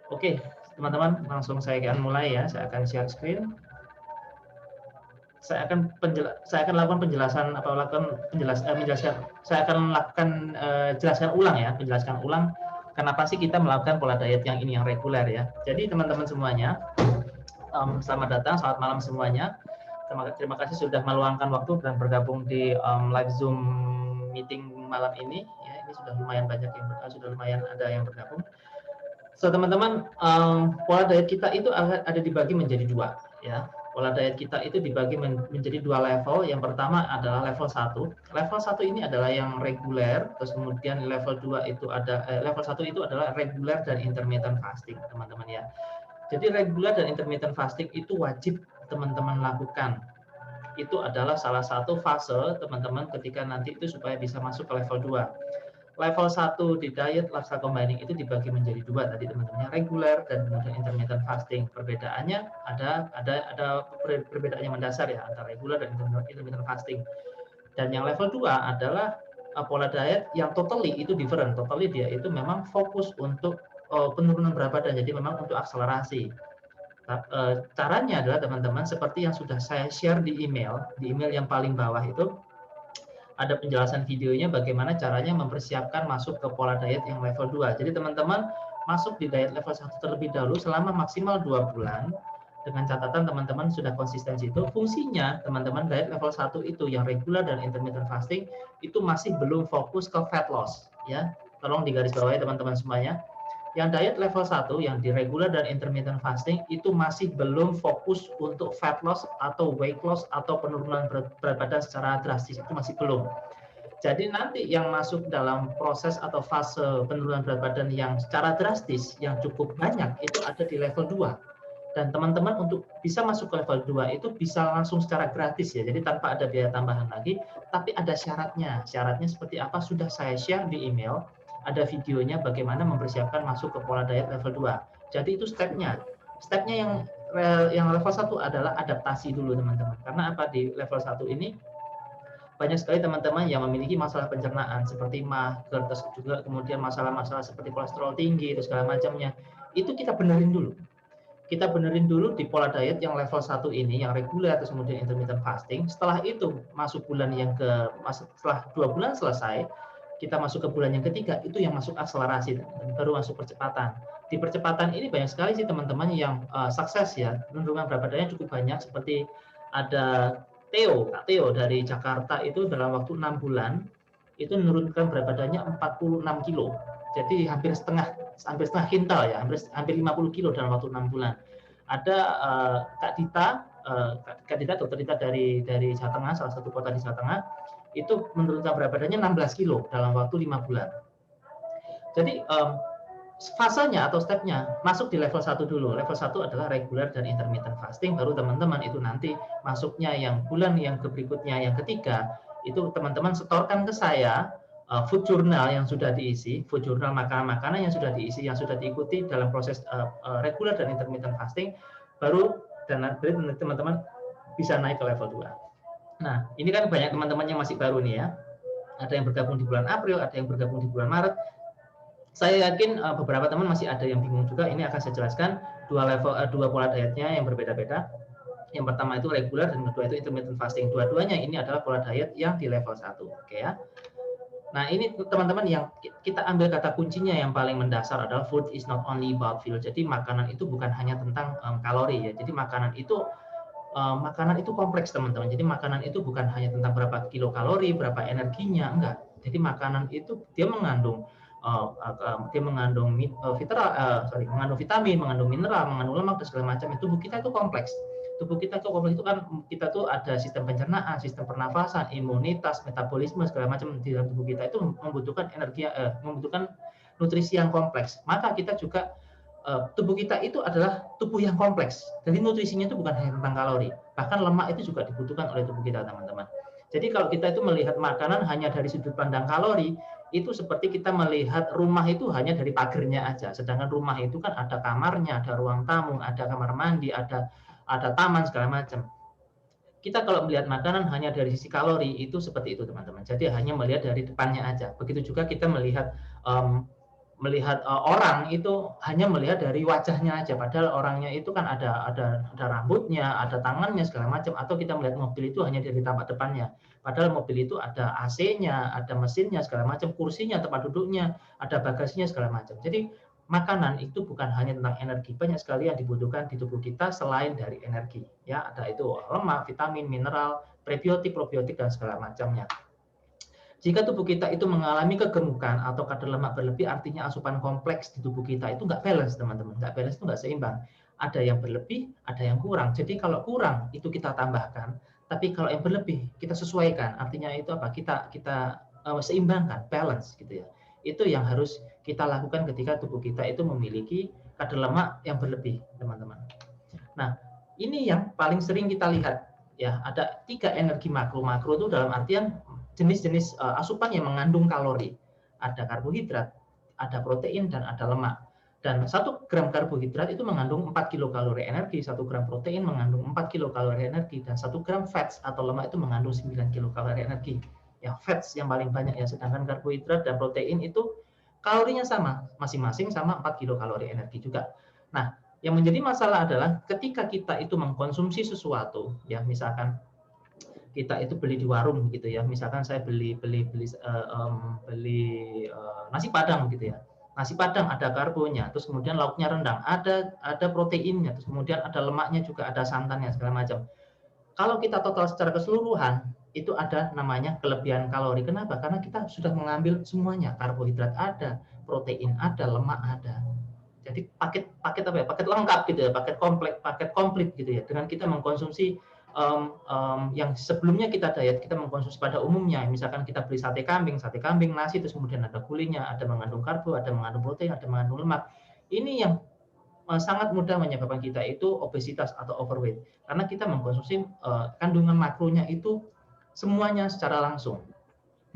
Oke, teman-teman, langsung saya akan mulai ya. Saya akan share screen. Saya akan lakukan penjelasan atau menjelaskan. Saya akan lakukan jelaskan ulang ya, menjelaskan ulang kenapa sih kita melakukan pola diet yang ini yang reguler ya. Jadi teman-teman semuanya, selamat datang, selamat malam semuanya. Terima kasih sudah meluangkan waktu dan bergabung di live Zoom meeting malam ini. Ya, ini sudah lumayan banyak yang sudah lumayan ada yang bergabung. So teman-teman, pola diet kita itu ada dibagi menjadi dua, ya. Pola diet kita itu dibagi menjadi dua level. Yang pertama adalah level 1. Level 1 ini adalah yang reguler, terus kemudian level 2 itu level 1 itu adalah reguler dan intermittent fasting, teman-teman ya. Jadi reguler dan intermittent fasting itu wajib teman-teman lakukan. Itu adalah salah satu fase teman-teman ketika nanti itu supaya bisa masuk ke level 2. Level 1 di diet lifestyle combining itu dibagi menjadi dua tadi teman-teman, reguler dan kemudian intermittent fasting. Perbedaannya ada perbedaan yang mendasar ya antara reguler dan intermittent fasting. Dan yang level 2 adalah pola diet yang totally itu different. Totally dia itu memang fokus untuk penurunan berat badan, jadi memang untuk akselerasi. Caranya adalah teman-teman seperti yang sudah saya share di email yang paling bawah itu ada penjelasan videonya bagaimana caranya mempersiapkan masuk ke pola diet yang level 2. Jadi teman-teman masuk di diet level 1 terlebih dahulu selama maksimal 2 bulan dengan catatan teman-teman sudah konsisten itu. Fungsinya teman-teman diet level 1 itu yang regular dan intermittent fasting itu masih belum fokus ke fat loss ya. Tolong digarisbawahi teman-teman semuanya. Yang diet level 1 yang di regular dan intermittent fasting itu masih belum fokus untuk fat loss atau weight loss atau penurunan berat badan secara drastis, itu masih belum. Jadi nanti yang masuk dalam proses atau fase penurunan berat badan yang secara drastis yang cukup banyak itu ada di level 2. Dan teman-teman untuk bisa masuk ke level 2 itu bisa langsung secara gratis ya. Jadi tanpa ada biaya tambahan lagi, tapi ada syaratnya. Syaratnya seperti apa sudah saya share di email. Ada videonya bagaimana mempersiapkan masuk ke pola diet level 2. Jadi itu stepnya. Stepnya yang level 1 adalah adaptasi dulu teman-teman. Karena apa di level 1 ini banyak sekali teman-teman yang memiliki masalah pencernaan seperti MAH, terus juga kemudian masalah-masalah seperti kolesterol tinggi itu segala macamnya. Itu kita benerin dulu. Kita benerin dulu di pola diet yang level 1 ini, yang reguler terus kemudian intermittent fasting. Setelah itu masuk bulan yang setelah 2 bulan selesai, kita masuk ke bulan yang ketiga, itu yang masuk akselerasi, baru masuk percepatan. Di percepatan ini banyak sekali sih teman-teman yang sukses ya, penurunan berat badannya cukup banyak, seperti ada Kak Theo dari Jakarta itu dalam waktu 6 bulan, itu menurunkan berat badannya 46 kilo. Jadi hampir setengah kintal ya, hampir 50 kilo dalam waktu 6 bulan. Ada Kak Dita, dokter Dita dari Jawa Tengah, salah satu kota di Jawa Tengah, itu menurunkan berat badannya 16 kilo dalam waktu 5 bulan. Jadi fasenya atau stepnya masuk di level 1 dulu. Level 1 adalah regular dan intermittent fasting, baru teman-teman itu nanti masuknya yang bulan yang berikutnya, yang ketiga, itu teman-teman setorkan ke saya food journal yang sudah diisi, food journal makanan-makanan yang sudah diisi, yang sudah diikuti dalam proses regular dan intermittent fasting, baru dan teman-teman bisa naik ke level 2. Nah, ini kan banyak teman-teman yang masih baru nih ya. Ada yang bergabung di bulan April, ada yang bergabung di bulan Maret. Saya yakin beberapa teman masih ada yang bingung juga. Ini akan saya jelaskan dua pola dietnya yang berbeda-beda. Yang pertama itu regular dan kedua itu intermittent fasting. Dua-duanya ini adalah pola diet yang di level 1. Oke ya. Nah, ini teman-teman yang kita ambil kata kuncinya yang paling mendasar adalah food is not only about fuel. Jadi makanan itu bukan hanya tentang kalori ya. Jadi makanan itu kompleks teman-teman. Jadi makanan itu bukan hanya tentang berapa kilokalori, berapa energinya, enggak. Jadi makanan itu dia mengandung mengandung vitamin, mengandung mineral, mengandung lemak dan segala macam. Tubuh kita itu kompleks. Tubuh kita itu kompleks itu kan kita tuh ada sistem pencernaan, sistem pernafasan, imunitas, metabolisme segala macam di dalam tubuh kita itu membutuhkan membutuhkan nutrisi yang kompleks. Maka kita juga tubuh kita itu adalah tubuh yang kompleks. Jadi nutrisinya itu bukan hanya tentang kalori, bahkan lemak itu juga dibutuhkan oleh tubuh kita, teman-teman. Jadi kalau kita itu melihat makanan hanya dari sudut pandang kalori, itu seperti kita melihat rumah itu hanya dari pagernya aja. Sedangkan rumah itu kan ada kamarnya, ada ruang tamu, ada kamar mandi, ada taman segala macam. Kita kalau melihat makanan hanya dari sisi kalori itu seperti itu, teman-teman. Jadi hanya melihat dari depannya aja. Begitu juga kita melihat melihat orang itu hanya melihat dari wajahnya aja, padahal orangnya itu kan ada rambutnya, ada tangannya segala macam, atau kita melihat mobil itu hanya dari tampak depannya, padahal mobil itu ada AC-nya, ada mesinnya segala macam, kursinya, tempat duduknya, ada bagasinya segala macam. Jadi makanan itu bukan hanya tentang energi, banyak sekali yang dibutuhkan di tubuh kita selain dari energi, ya ada itu lemak, vitamin, mineral, prebiotik, probiotik dan segala macamnya. Jika tubuh kita itu mengalami kegemukan atau kadar lemak berlebih, artinya asupan kompleks di tubuh kita itu nggak balance, teman-teman. Nggak balance itu nggak seimbang. Ada yang berlebih, ada yang kurang. Jadi kalau kurang itu kita tambahkan, tapi kalau yang berlebih kita sesuaikan. Artinya itu apa? Kita seimbangkan, balance gitu ya. Itu yang harus kita lakukan ketika tubuh kita itu memiliki kadar lemak yang berlebih, teman-teman. Nah, ini yang paling sering kita lihat ya. Ada 3 energi makro. Makro itu dalam artian jenis-jenis asupan yang mengandung kalori. Ada karbohidrat, ada protein, dan ada lemak. Dan 1 gram karbohidrat itu mengandung 4 kilokalori energi, 1 gram protein mengandung 4 kilokalori energi, dan 1 gram fats atau lemak itu mengandung 9 kilokalori energi. Ya, fats yang paling banyak ya, sedangkan karbohidrat dan protein itu kalorinya sama, masing-masing sama 4 kilokalori energi juga. Nah, yang menjadi masalah adalah ketika kita itu mengkonsumsi sesuatu, ya misalkan kita itu beli di warung gitu ya, misalkan saya beli nasi padang gitu ya, nasi padang ada karbonya, terus kemudian lauknya rendang, ada proteinnya, terus kemudian ada lemaknya juga, ada santannya segala macam. Kalau kita total secara keseluruhan itu ada namanya kelebihan kalori. Kenapa? Karena kita sudah mengambil semuanya, karbohidrat ada, protein ada, lemak ada. Jadi paket apa ya? Paket lengkap gitu ya, paket komplit gitu ya. Dengan kita mengkonsumsi yang sebelumnya kita diet, kita mengkonsumsi pada umumnya, misalkan kita beli sate kambing, nasi, terus kemudian ada gulingnya, ada mengandung karbo, ada mengandung protein, ada mengandung lemak. Ini yang sangat mudah menyebabkan kita itu obesitas atau overweight, karena kita mengkonsumsi kandungan makronya itu semuanya secara langsung.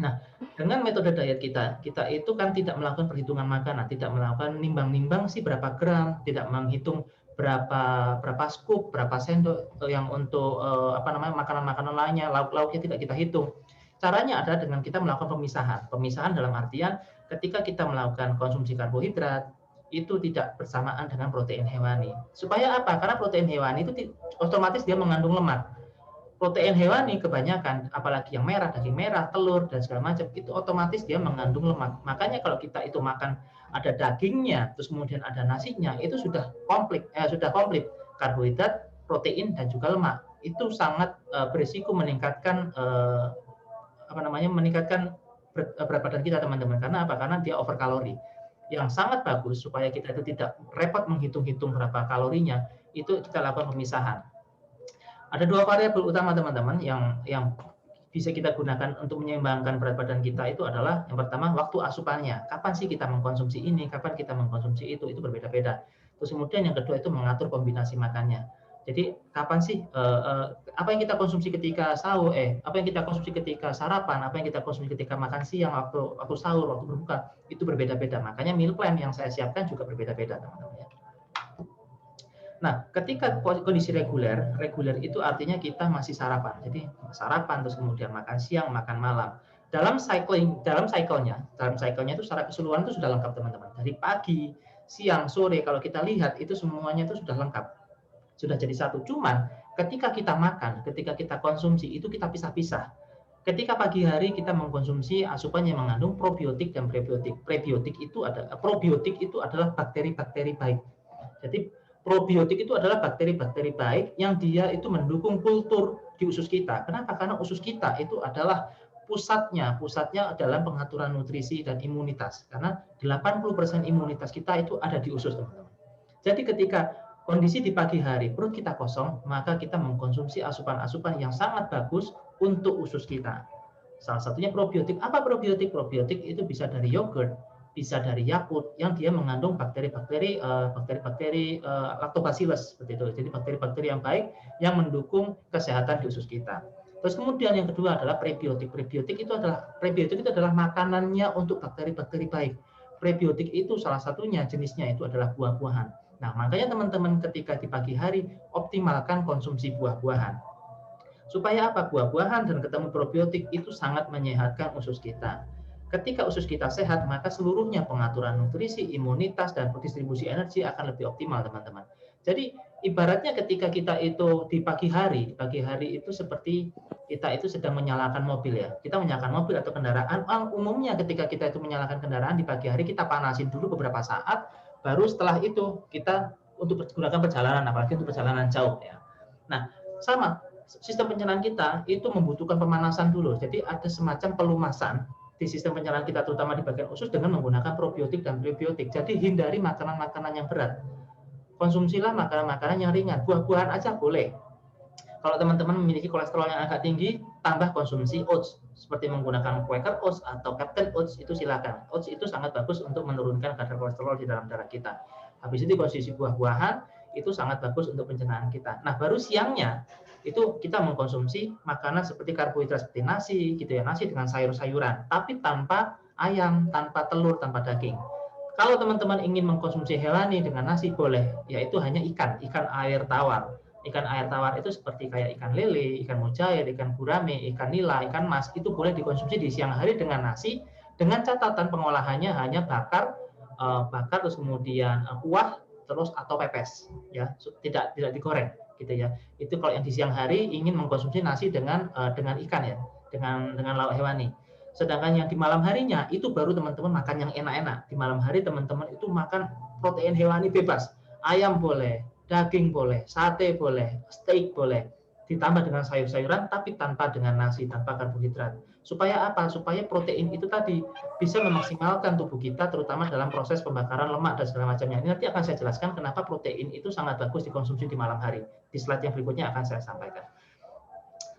Nah, dengan metode diet kita itu kan tidak melakukan perhitungan makanan, tidak melakukan nimbang-nimbang sih berapa gram, tidak menghitung berapa scoop, berapa sendok yang untuk makanan-makanan lainnya, lauk-lauknya tidak kita hitung. Caranya adalah dengan kita melakukan pemisahan. Pemisahan dalam artian ketika kita melakukan konsumsi karbohidrat itu tidak bersamaan dengan protein hewani. Supaya apa? Karena protein hewani itu otomatis dia mengandung lemak. Protein hewani kebanyakan, apalagi yang merah, daging merah, telur, dan segala macam, itu otomatis dia mengandung lemak. Makanya kalau kita itu makan ada dagingnya, terus kemudian ada nasinya, itu sudah komplit karbohidrat, protein, dan juga lemak. Itu sangat berisiko meningkatkan meningkatkan berat badan kita, teman-teman. Karena apa? Karena dia over kalori. Yang sangat bagus supaya kita itu tidak repot menghitung-hitung berapa kalorinya, itu kita lakukan pemisahan. Ada 2 variabel utama, teman-teman, yang bisa kita gunakan untuk menyeimbangkan berat badan kita itu adalah yang pertama waktu asupannya. Kapan sih kita mengkonsumsi ini, kapan kita mengkonsumsi itu berbeda-beda. Terus kemudian yang kedua itu mengatur kombinasi makannya. Jadi kapan sih apa yang kita konsumsi ketika sahur, apa yang kita konsumsi ketika sarapan, apa yang kita konsumsi ketika makan siang, waktu sahur, waktu berbuka, itu berbeda-beda. Makanya meal plan yang saya siapkan juga berbeda-beda, teman-teman ya. Nah, ketika kondisi reguler itu artinya kita masih sarapan. Jadi sarapan terus kemudian makan siang, makan malam. Dalam cycle-nya itu secara keseluruhan itu sudah lengkap, teman-teman. Dari pagi, siang, sore kalau kita lihat itu semuanya itu sudah lengkap. Sudah jadi satu. Cuman ketika kita makan, ketika kita konsumsi itu kita pisah-pisah. Ketika pagi hari kita mengkonsumsi asupan yang mengandung probiotik dan prebiotik. Probiotik itu adalah bakteri-bakteri baik. Jadi probiotik itu adalah bakteri-bakteri baik yang dia itu mendukung kultur di usus kita. Kenapa? Karena usus kita itu adalah pusatnya dalam pengaturan nutrisi dan imunitas. Karena 80% imunitas kita itu ada di usus, teman-teman. Jadi ketika kondisi di pagi hari perut kita kosong, maka kita mengkonsumsi asupan-asupan yang sangat bagus untuk usus kita. Salah satunya probiotik. Apa probiotik? Probiotik itu bisa dari yogurt, bisa dari Yakult yang dia mengandung bakteri-bakteri lactobacillus seperti itu. Jadi bakteri-bakteri yang baik yang mendukung kesehatan di usus kita. Terus kemudian yang kedua adalah prebiotik. Prebiotik itu adalah makanannya untuk bakteri-bakteri baik. Prebiotik itu salah satunya jenisnya itu adalah buah-buahan. Nah, makanya teman-teman ketika di pagi hari optimalkan konsumsi buah-buahan. Supaya apa? Buah-buahan dan ketemu probiotik itu sangat menyehatkan usus kita. Ketika usus kita sehat, maka seluruhnya pengaturan nutrisi, imunitas, dan distribusi energi akan lebih optimal, teman-teman. Jadi ibaratnya ketika kita itu di pagi hari itu seperti kita itu sedang menyalakan mobil ya. Kita menyalakan mobil atau kendaraan. Umumnya ketika kita itu menyalakan kendaraan di pagi hari, kita panasin dulu beberapa saat, baru setelah itu kita untuk menggunakan perjalanan, apalagi untuk perjalanan jauh ya. Nah, sama sistem pencernaan kita itu membutuhkan pemanasan dulu. Jadi ada semacam pelumasan di sistem pencernaan kita, terutama di bagian usus, dengan menggunakan probiotik dan prebiotik. Jadi hindari makanan-makanan yang berat. Konsumsilah makanan-makanan yang ringan. Buah-buahan aja boleh. Kalau teman-teman memiliki kolesterol yang agak tinggi, tambah konsumsi oats. Seperti menggunakan Quaker Oats atau Captain Oats, itu silakan. Oats itu sangat bagus untuk menurunkan kadar kolesterol di dalam darah kita. Habis itu konsumsi buah-buahan, itu sangat bagus untuk pencernaan kita. Nah, baru siangnya itu kita mengkonsumsi makanan seperti karbohidrat seperti nasi gitu ya, nasi dengan sayur-sayuran, tapi tanpa ayam, tanpa telur, tanpa daging. Kalau teman-teman ingin mengkonsumsi hewani dengan nasi boleh, yaitu hanya ikan air tawar. Ikan air tawar itu seperti kayak ikan lele, ikan mujair, ikan gurame, ikan nila, ikan mas, itu boleh dikonsumsi di siang hari dengan nasi, dengan catatan pengolahannya hanya bakar terus kemudian kuah terus atau pepes ya, tidak digoreng gitu ya. Itu kalau yang di siang hari ingin mengkonsumsi nasi dengan ikan ya, dengan lauk hewani. Sedangkan yang di malam harinya itu baru teman-teman makan yang enak-enak. Di malam hari teman-teman itu makan protein hewani bebas. Ayam boleh, daging boleh, sate boleh, steak boleh. Ditambah dengan sayur-sayuran tapi tanpa dengan nasi, tanpa karbohidrat. Supaya apa? Supaya protein itu tadi bisa memaksimalkan tubuh kita, terutama dalam proses pembakaran lemak dan segala macamnya. Ini nanti akan saya jelaskan kenapa protein itu sangat bagus dikonsumsi di malam hari. Di slide yang berikutnya akan saya sampaikan.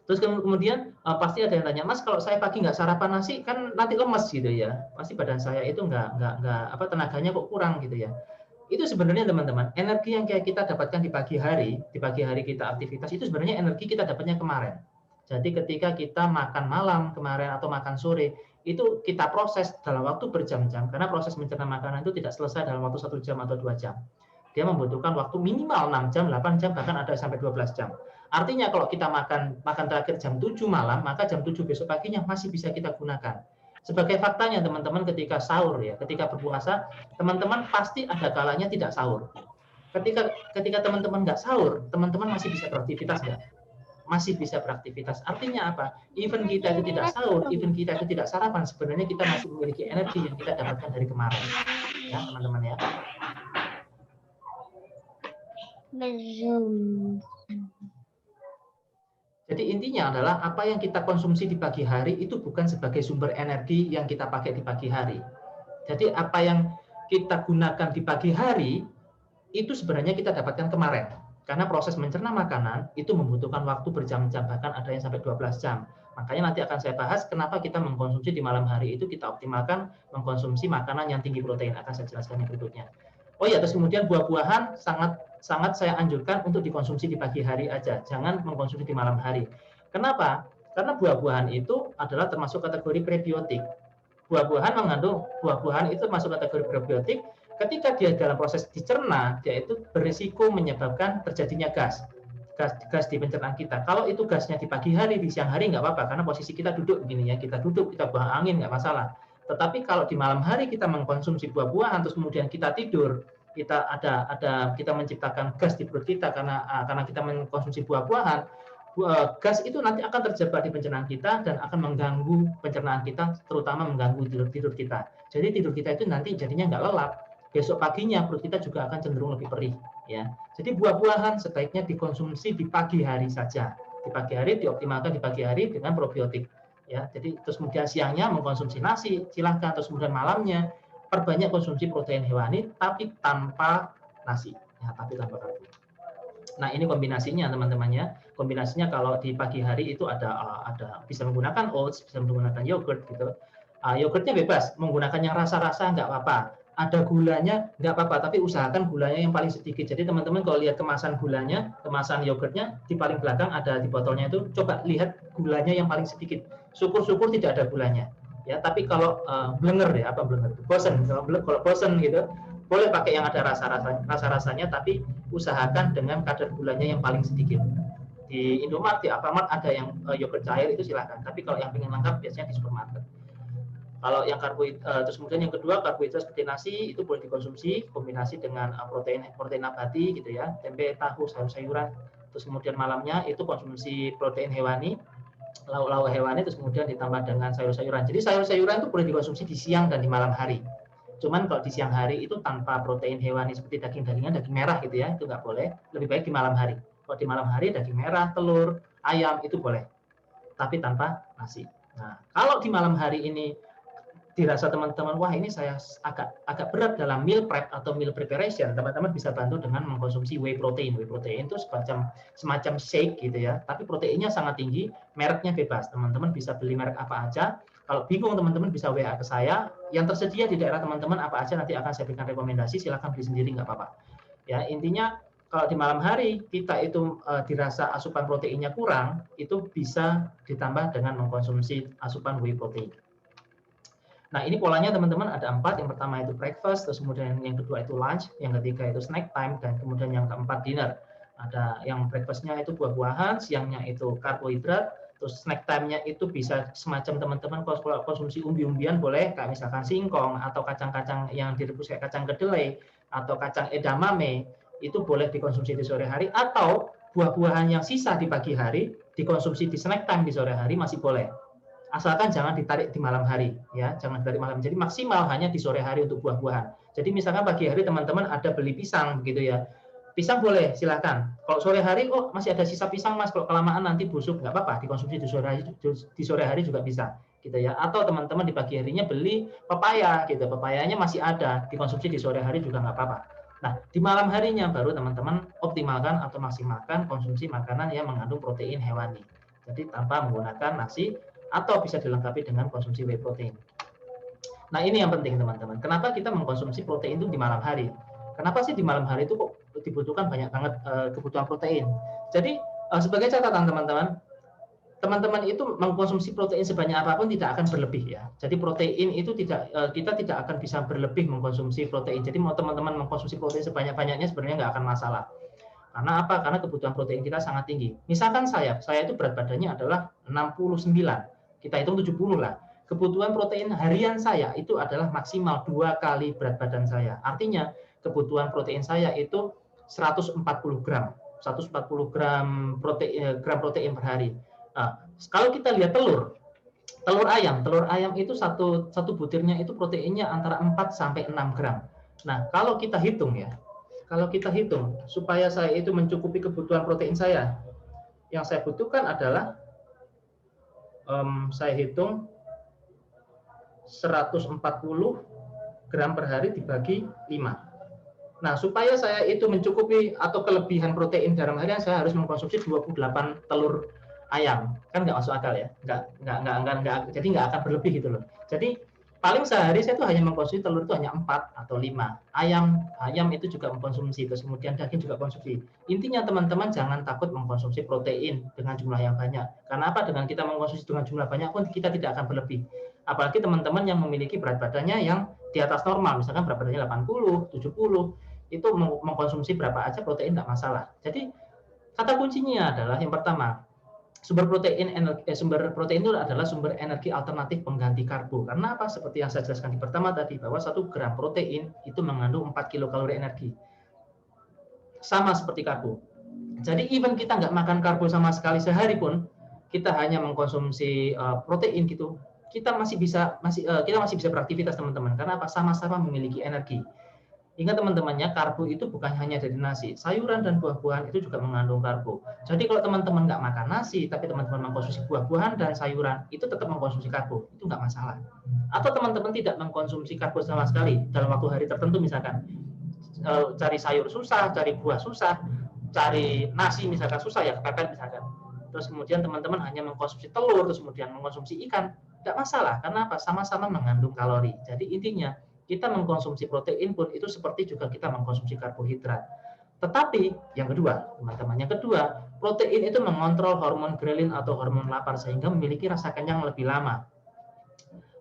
Terus kemudian pasti ada yang tanya, Mas, kalau saya pagi nggak sarapan nasi kan nanti lemes gitu ya, pasti badan saya itu nggak tenaganya kok kurang gitu ya. Itu sebenarnya teman-teman, energi yang kayak kita dapatkan di pagi hari kita aktivitas, itu sebenarnya energi kita dapatnya kemarin. Jadi ketika kita makan malam kemarin atau makan sore, itu kita proses dalam waktu berjam-jam, karena proses mencerna makanan itu tidak selesai dalam waktu 1 jam atau 2 jam. Dia membutuhkan waktu minimal 6 jam, 8 jam, bahkan ada sampai 12 jam. Artinya kalau kita makan terakhir jam 7 malam, maka jam 7 besok paginya masih bisa kita gunakan. Sebagai faktanya teman-teman, ketika sahur ya, ketika berpuasa, teman-teman pasti ada kalanya tidak sahur. Ketika teman-teman nggak sahur, teman-teman masih bisa beraktivitas nggak? Masih bisa beraktivitas. Artinya apa? Even kita itu tidak sahur, even kita itu tidak sarapan, sebenarnya kita masih memiliki energi yang kita dapatkan dari kemarin. Ya, teman-teman ya. Jadi intinya adalah apa yang kita konsumsi di pagi hari itu bukan sebagai sumber energi yang kita pakai di pagi hari. Jadi apa yang kita gunakan di pagi hari itu sebenarnya kita dapatkan kemarin. Karena proses mencerna makanan itu membutuhkan waktu berjam-jam, bahkan ada yang sampai 12 jam. Makanya nanti akan saya bahas kenapa kita mengkonsumsi di malam hari itu kita optimalkan mengkonsumsi makanan yang tinggi protein. Akan saya jelaskan yang berikutnya. Oh ya, terus kemudian buah-buahan sangat saya anjurkan untuk dikonsumsi di pagi hari aja, jangan mengkonsumsi di malam hari. Kenapa? Karena buah-buahan itu adalah termasuk kategori prebiotik. Buah-buahan itu masuk kategori prebiotik. Ketika dia dalam proses dicerna, dia itu berisiko menyebabkan terjadinya gas di pencernaan kita. Kalau itu gasnya di pagi hari, di siang hari nggak apa-apa, karena posisi kita duduk begini ya, kita buang angin nggak masalah. Tetapi kalau di malam hari kita mengkonsumsi buah-buahan, terus kemudian kita tidur, kita menciptakan gas di perut kita karena kita mengkonsumsi buah-buahan, gas itu nanti akan terjebak di pencernaan kita dan akan mengganggu pencernaan kita, terutama mengganggu tidur kita. Jadi tidur kita itu nanti jadinya nggak lelap. Besok paginya perut kita juga akan cenderung lebih perih. Ya. Jadi buah-buahan sebaiknya dikonsumsi di pagi hari saja. Di pagi hari dioptimalkan di pagi hari dengan probiotik. Ya, jadi terus kemudian siangnya mengkonsumsi nasi, silahkan. Terus kemudian malamnya perbanyak konsumsi protein hewani, tapi tanpa nasi, ya, tapi tanpa karbo. Nah ini kombinasinya teman-temannya. Kombinasinya kalau di pagi hari itu ada bisa menggunakan oats, bisa menggunakan yogurt gitu. Yogurtnya bebas, menggunakan yang rasa-rasa nggak apa-apa. Ada gulanya nggak apa-apa, tapi usahakan gulanya yang paling sedikit. Jadi teman-teman kalau lihat kemasan gulanya, kemasan yogurtnya di paling belakang ada di botolnya itu, coba lihat gulanya yang paling sedikit. Syukur-syukur tidak ada gulanya. Ya, tapi kalau blenger ya, apa blenger itu? Bosen. Kalau bosen gitu, boleh pakai yang ada rasa-rasanya, tapi usahakan dengan kadar gulanya yang paling sedikit. Di Indomaret, di Alfamart ada yang yogurt cair itu silakan. Tapi kalau yang pengen lengkap biasanya di supermarket. Kalau yang terus kemudian yang kedua, karbohidrat seperti nasi itu boleh dikonsumsi kombinasi dengan protein nabati gitu ya, tempe, tahu, sayur-sayuran. Terus kemudian malamnya itu konsumsi protein hewani, lauk-lauk hewani, terus kemudian ditambah dengan sayur-sayuran. Jadi sayur-sayuran itu boleh dikonsumsi di siang dan di malam hari. Cuman kalau di siang hari itu tanpa protein hewani seperti daging-dagingan, daging merah gitu ya, itu nggak boleh. Lebih baik di malam hari. Kalau di malam hari daging merah, telur, ayam itu boleh, tapi tanpa nasi. Nah, kalau di malam hari ini dirasa teman-teman, wah ini saya agak berat dalam meal prep atau meal preparation, teman-teman bisa bantu dengan mengkonsumsi whey protein. Whey protein itu semacam shake gitu ya, tapi proteinnya sangat tinggi, mereknya bebas. Teman-teman bisa beli merek apa aja. Kalau bingung teman-teman bisa WA ke saya, yang tersedia di daerah teman-teman apa aja nanti akan saya berikan rekomendasi, silakan beli sendiri nggak apa-apa. Ya, intinya kalau di malam hari kita itu dirasa asupan proteinnya kurang, itu bisa ditambah dengan mengkonsumsi asupan whey protein. Nah, ini polanya teman-teman ada 4. Yang pertama itu breakfast, terus kemudian yang kedua itu lunch, yang ketiga itu snack time, dan kemudian yang keempat dinner. Ada yang breakfastnya itu buah-buahan, siangnya itu karbohidrat, terus snack time-nya itu bisa semacam teman-teman konsumsi umbi-umbian boleh, kayak misalkan singkong atau kacang-kacang yang direbus kayak kacang kedelai atau kacang edamame, itu boleh dikonsumsi di sore hari, atau buah-buahan yang sisa di pagi hari dikonsumsi di snack time di sore hari masih boleh. Asalkan jangan ditarik di malam hari ya, jangan dari malam. Jadi maksimal hanya di sore hari untuk buah-buahan. Jadi misalkan pagi hari teman-teman ada beli pisang begitu ya, pisang boleh silakan. Kalau sore hari kok masih ada sisa pisang mas, kalau kelamaan nanti busuk nggak apa-apa, dikonsumsi di sore hari juga bisa gitu ya. Atau teman-teman di pagi harinya beli pepaya gitu, pepayanya masih ada, dikonsumsi di sore hari juga nggak apa-apa. Nah, di malam harinya baru teman-teman optimalkan atau maksimalkan konsumsi makanan yang mengandung protein hewani. Jadi tanpa menggunakan nasi, atau bisa dilengkapi dengan konsumsi whey protein. Nah, ini yang penting teman-teman. Kenapa kita mengkonsumsi protein itu di malam hari? Kenapa sih di malam hari itu kok dibutuhkan banyak banget kebutuhan protein? Jadi sebagai catatan teman-teman, teman-teman itu mengkonsumsi protein sebanyak apapun tidak akan berlebih ya. Jadi protein itu kita tidak akan bisa berlebih mengkonsumsi protein. Jadi mau teman-teman mengkonsumsi protein sebanyak-banyaknya sebenarnya nggak akan masalah. Karena apa? Karena kebutuhan protein kita sangat tinggi. Misalkan saya itu berat badannya adalah 69. Kita hitung 70 lah. Kebutuhan protein harian saya itu adalah maksimal 2 kali berat badan saya. Artinya kebutuhan protein saya itu 140 gram. 140 gram protein per hari. Nah, kalau kita lihat telur ayam itu satu butirnya itu proteinnya antara 4 sampai 6 gram. Nah, kalau kita hitung supaya saya itu mencukupi kebutuhan protein saya, yang saya butuhkan adalah saya hitung 140 gram per hari dibagi 5. Nah, supaya saya itu mencukupi atau kelebihan protein dalam harian, saya harus mengkonsumsi 28 telur ayam. Kan nggak masuk akal ya? Nggak, jadi nggak akan berlebih gitu loh. Jadi paling sehari saya tuh hanya mengkonsumsi telur itu hanya 4 atau 5. Ayam itu juga mengkonsumsi, terus kemudian daging juga konsumsi. Intinya teman-teman jangan takut mengkonsumsi protein dengan jumlah yang banyak. Karena apa? Dengan kita mengkonsumsi dengan jumlah banyak pun kita tidak akan berlebih. Apalagi teman-teman yang memiliki berat badannya yang di atas normal, misalkan berat badannya 80, 70, itu mengkonsumsi berapa aja protein nggak masalah. Jadi kata kuncinya adalah yang pertama, sumber protein itu adalah sumber energi alternatif pengganti karbo. Karena apa? Seperti yang saya jelaskan di pertama tadi, bahwa 1 gram protein itu mengandung 4 kilokalori energi. Sama seperti karbo. Jadi even kita nggak makan karbo sama sekali sehari pun, kita hanya mengkonsumsi protein gitu, kita masih bisa beraktivitas teman-teman. Karena apa? Sama-sama memiliki energi. Ingat teman-temannya, karbo itu bukan hanya dari nasi, sayuran dan buah-buahan itu juga mengandung karbo. Jadi kalau teman-teman nggak makan nasi, tapi teman-teman mengkonsumsi buah-buahan dan sayuran, itu tetap mengkonsumsi karbo, itu nggak masalah. Atau teman-teman tidak mengkonsumsi karbo sama sekali dalam waktu hari tertentu, misalkan cari sayur susah, cari buah susah, cari nasi misalkan susah ya, kepepet misalkan. Terus kemudian teman-teman hanya mengkonsumsi telur, terus kemudian mengkonsumsi ikan, nggak masalah. Karena apa? Sama-sama mengandung kalori. Jadi intinya kita mengkonsumsi protein pun itu seperti juga kita mengkonsumsi karbohidrat. Tetapi yang kedua, teman-teman, yang kedua, protein itu mengontrol hormon grelin atau hormon lapar sehingga memiliki rasa kenyang lebih lama.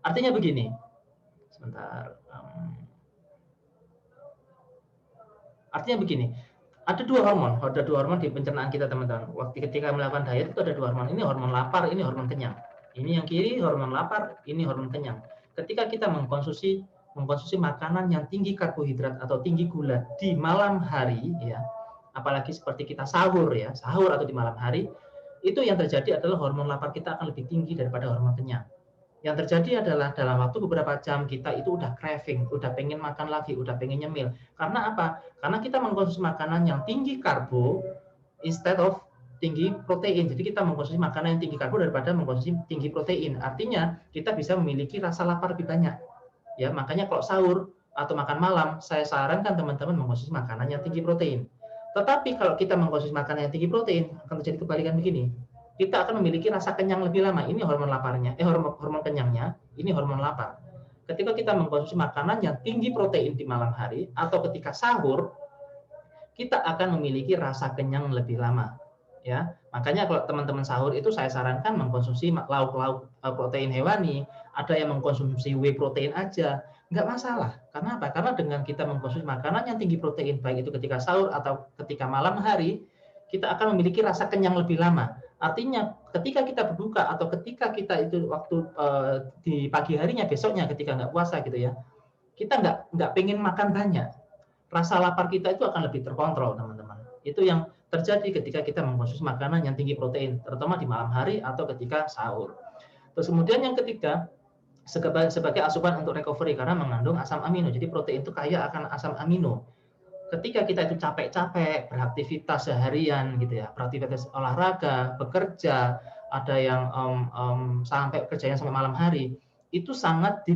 Artinya begini, sebentar. Artinya begini, ada dua hormon di pencernaan kita teman-teman. Waktu ketika melakukan diet itu ada 2 hormon. Ini hormon lapar, ini hormon kenyang. Ini yang kiri hormon lapar, ini hormon kenyang. ketika kita mengkonsumsi makanan yang tinggi karbohidrat atau tinggi gula di malam hari, ya, apalagi seperti kita sahur ya, sahur atau di malam hari, itu yang terjadi adalah hormon lapar kita akan lebih tinggi daripada hormon kenyang. Yang terjadi adalah dalam waktu beberapa jam kita itu udah craving, udah pengen makan lagi, udah pengen nyemil. Karena apa? Karena kita mengkonsumsi makanan yang tinggi karbo instead of tinggi protein. Jadi kita mengkonsumsi makanan yang tinggi karbo daripada mengkonsumsi tinggi protein. Artinya kita bisa memiliki rasa lapar lebih banyak. Ya, makanya kalau sahur atau makan malam, saya sarankan teman-teman mengkonsumsi makanan yang tinggi protein. Tetapi kalau kita mengkonsumsi makanan yang tinggi protein, akan terjadi kebalikan begini. Kita akan memiliki rasa kenyang lebih lama. Ini hormon laparnya, hormon kenyangnya, ini hormon lapar. Ketika kita mengkonsumsi makanan yang tinggi protein di malam hari atau ketika sahur, kita akan memiliki rasa kenyang lebih lama. Ya, makanya kalau teman-teman sahur itu saya sarankan mengkonsumsi lauk-lauk protein hewani, ada yang mengkonsumsi whey protein aja, nggak masalah. Karena apa? Karena dengan kita mengkonsumsi makanan yang tinggi protein, baik itu ketika sahur atau ketika malam hari, kita akan memiliki rasa kenyang lebih lama. Artinya ketika kita berbuka atau ketika kita itu waktu di pagi harinya besoknya ketika nggak puasa gitu ya, kita nggak pengen makan banyak. Rasa lapar kita itu akan lebih terkontrol, teman-teman. Itu yang terjadi ketika kita mengkonsumsi makanan yang tinggi protein, terutama di malam hari atau ketika sahur. Terus kemudian yang ketiga, sebagai asupan untuk recovery karena mengandung asam amino. Jadi protein itu kaya akan asam amino. Ketika kita itu capek-capek beraktivitas seharian gitu ya, beraktivitas olahraga, bekerja, ada yang sampai kerjanya sampai malam hari, itu sangat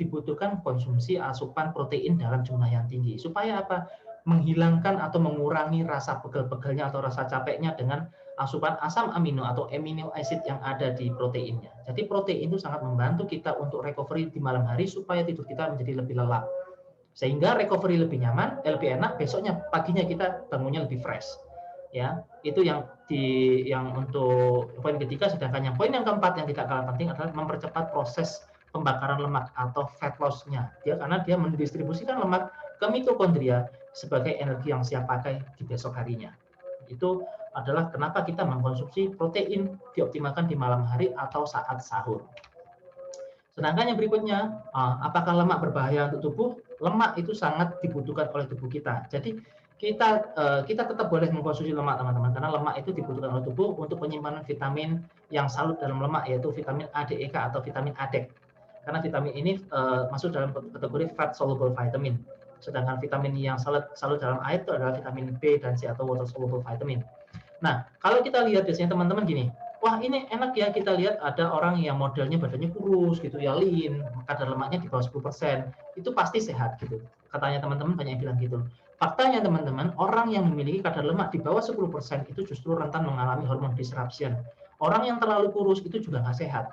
dibutuhkan konsumsi asupan protein dalam jumlah yang tinggi. Supaya apa? Menghilangkan atau mengurangi rasa pegel-pegelnya atau rasa capeknya dengan asupan asam amino atau amino acid yang ada di proteinnya. Jadi protein itu sangat membantu kita untuk recovery di malam hari supaya tidur kita menjadi lebih lelap. Sehingga recovery lebih nyaman, lebih enak, besoknya paginya kita bangunnya lebih fresh. Ya, itu yang untuk poin ketiga. Sedangkan yang poin yang keempat yang tidak kalah penting adalah mempercepat proses pembakaran lemak atau fat loss-nya. Karena dia mendistribusikan lemak ke mitokondria sebagai energi yang siap pakai di besok harinya. Itu adalah kenapa kita mengkonsumsi protein dioptimalkan di malam hari atau saat sahur. Sedangkan yang berikutnya, apakah lemak berbahaya untuk tubuh? Lemak itu sangat dibutuhkan oleh tubuh kita. Jadi kita tetap boleh mengkonsumsi lemak, teman-teman, karena lemak itu dibutuhkan oleh tubuh untuk penyimpanan vitamin yang salut dalam lemak, yaitu vitamin A, D, E, K atau vitamin ADEK. Karena vitamin ini masuk dalam kategori fat soluble vitamin. Sedangkan vitamin yang salut dalam air itu adalah vitamin B dan C atau water soluble vitamin. Nah, kalau kita lihat biasanya teman-teman gini, wah ini enak ya, kita lihat ada orang yang modelnya badannya kurus gitu ya, lean, kadar lemaknya di bawah 10%, itu pasti sehat gitu. Katanya teman-teman banyak yang bilang gitu. Faktanya teman-teman, orang yang memiliki kadar lemak di bawah 10% itu justru rentan mengalami hormon disruption. Orang yang terlalu kurus itu juga nggak sehat.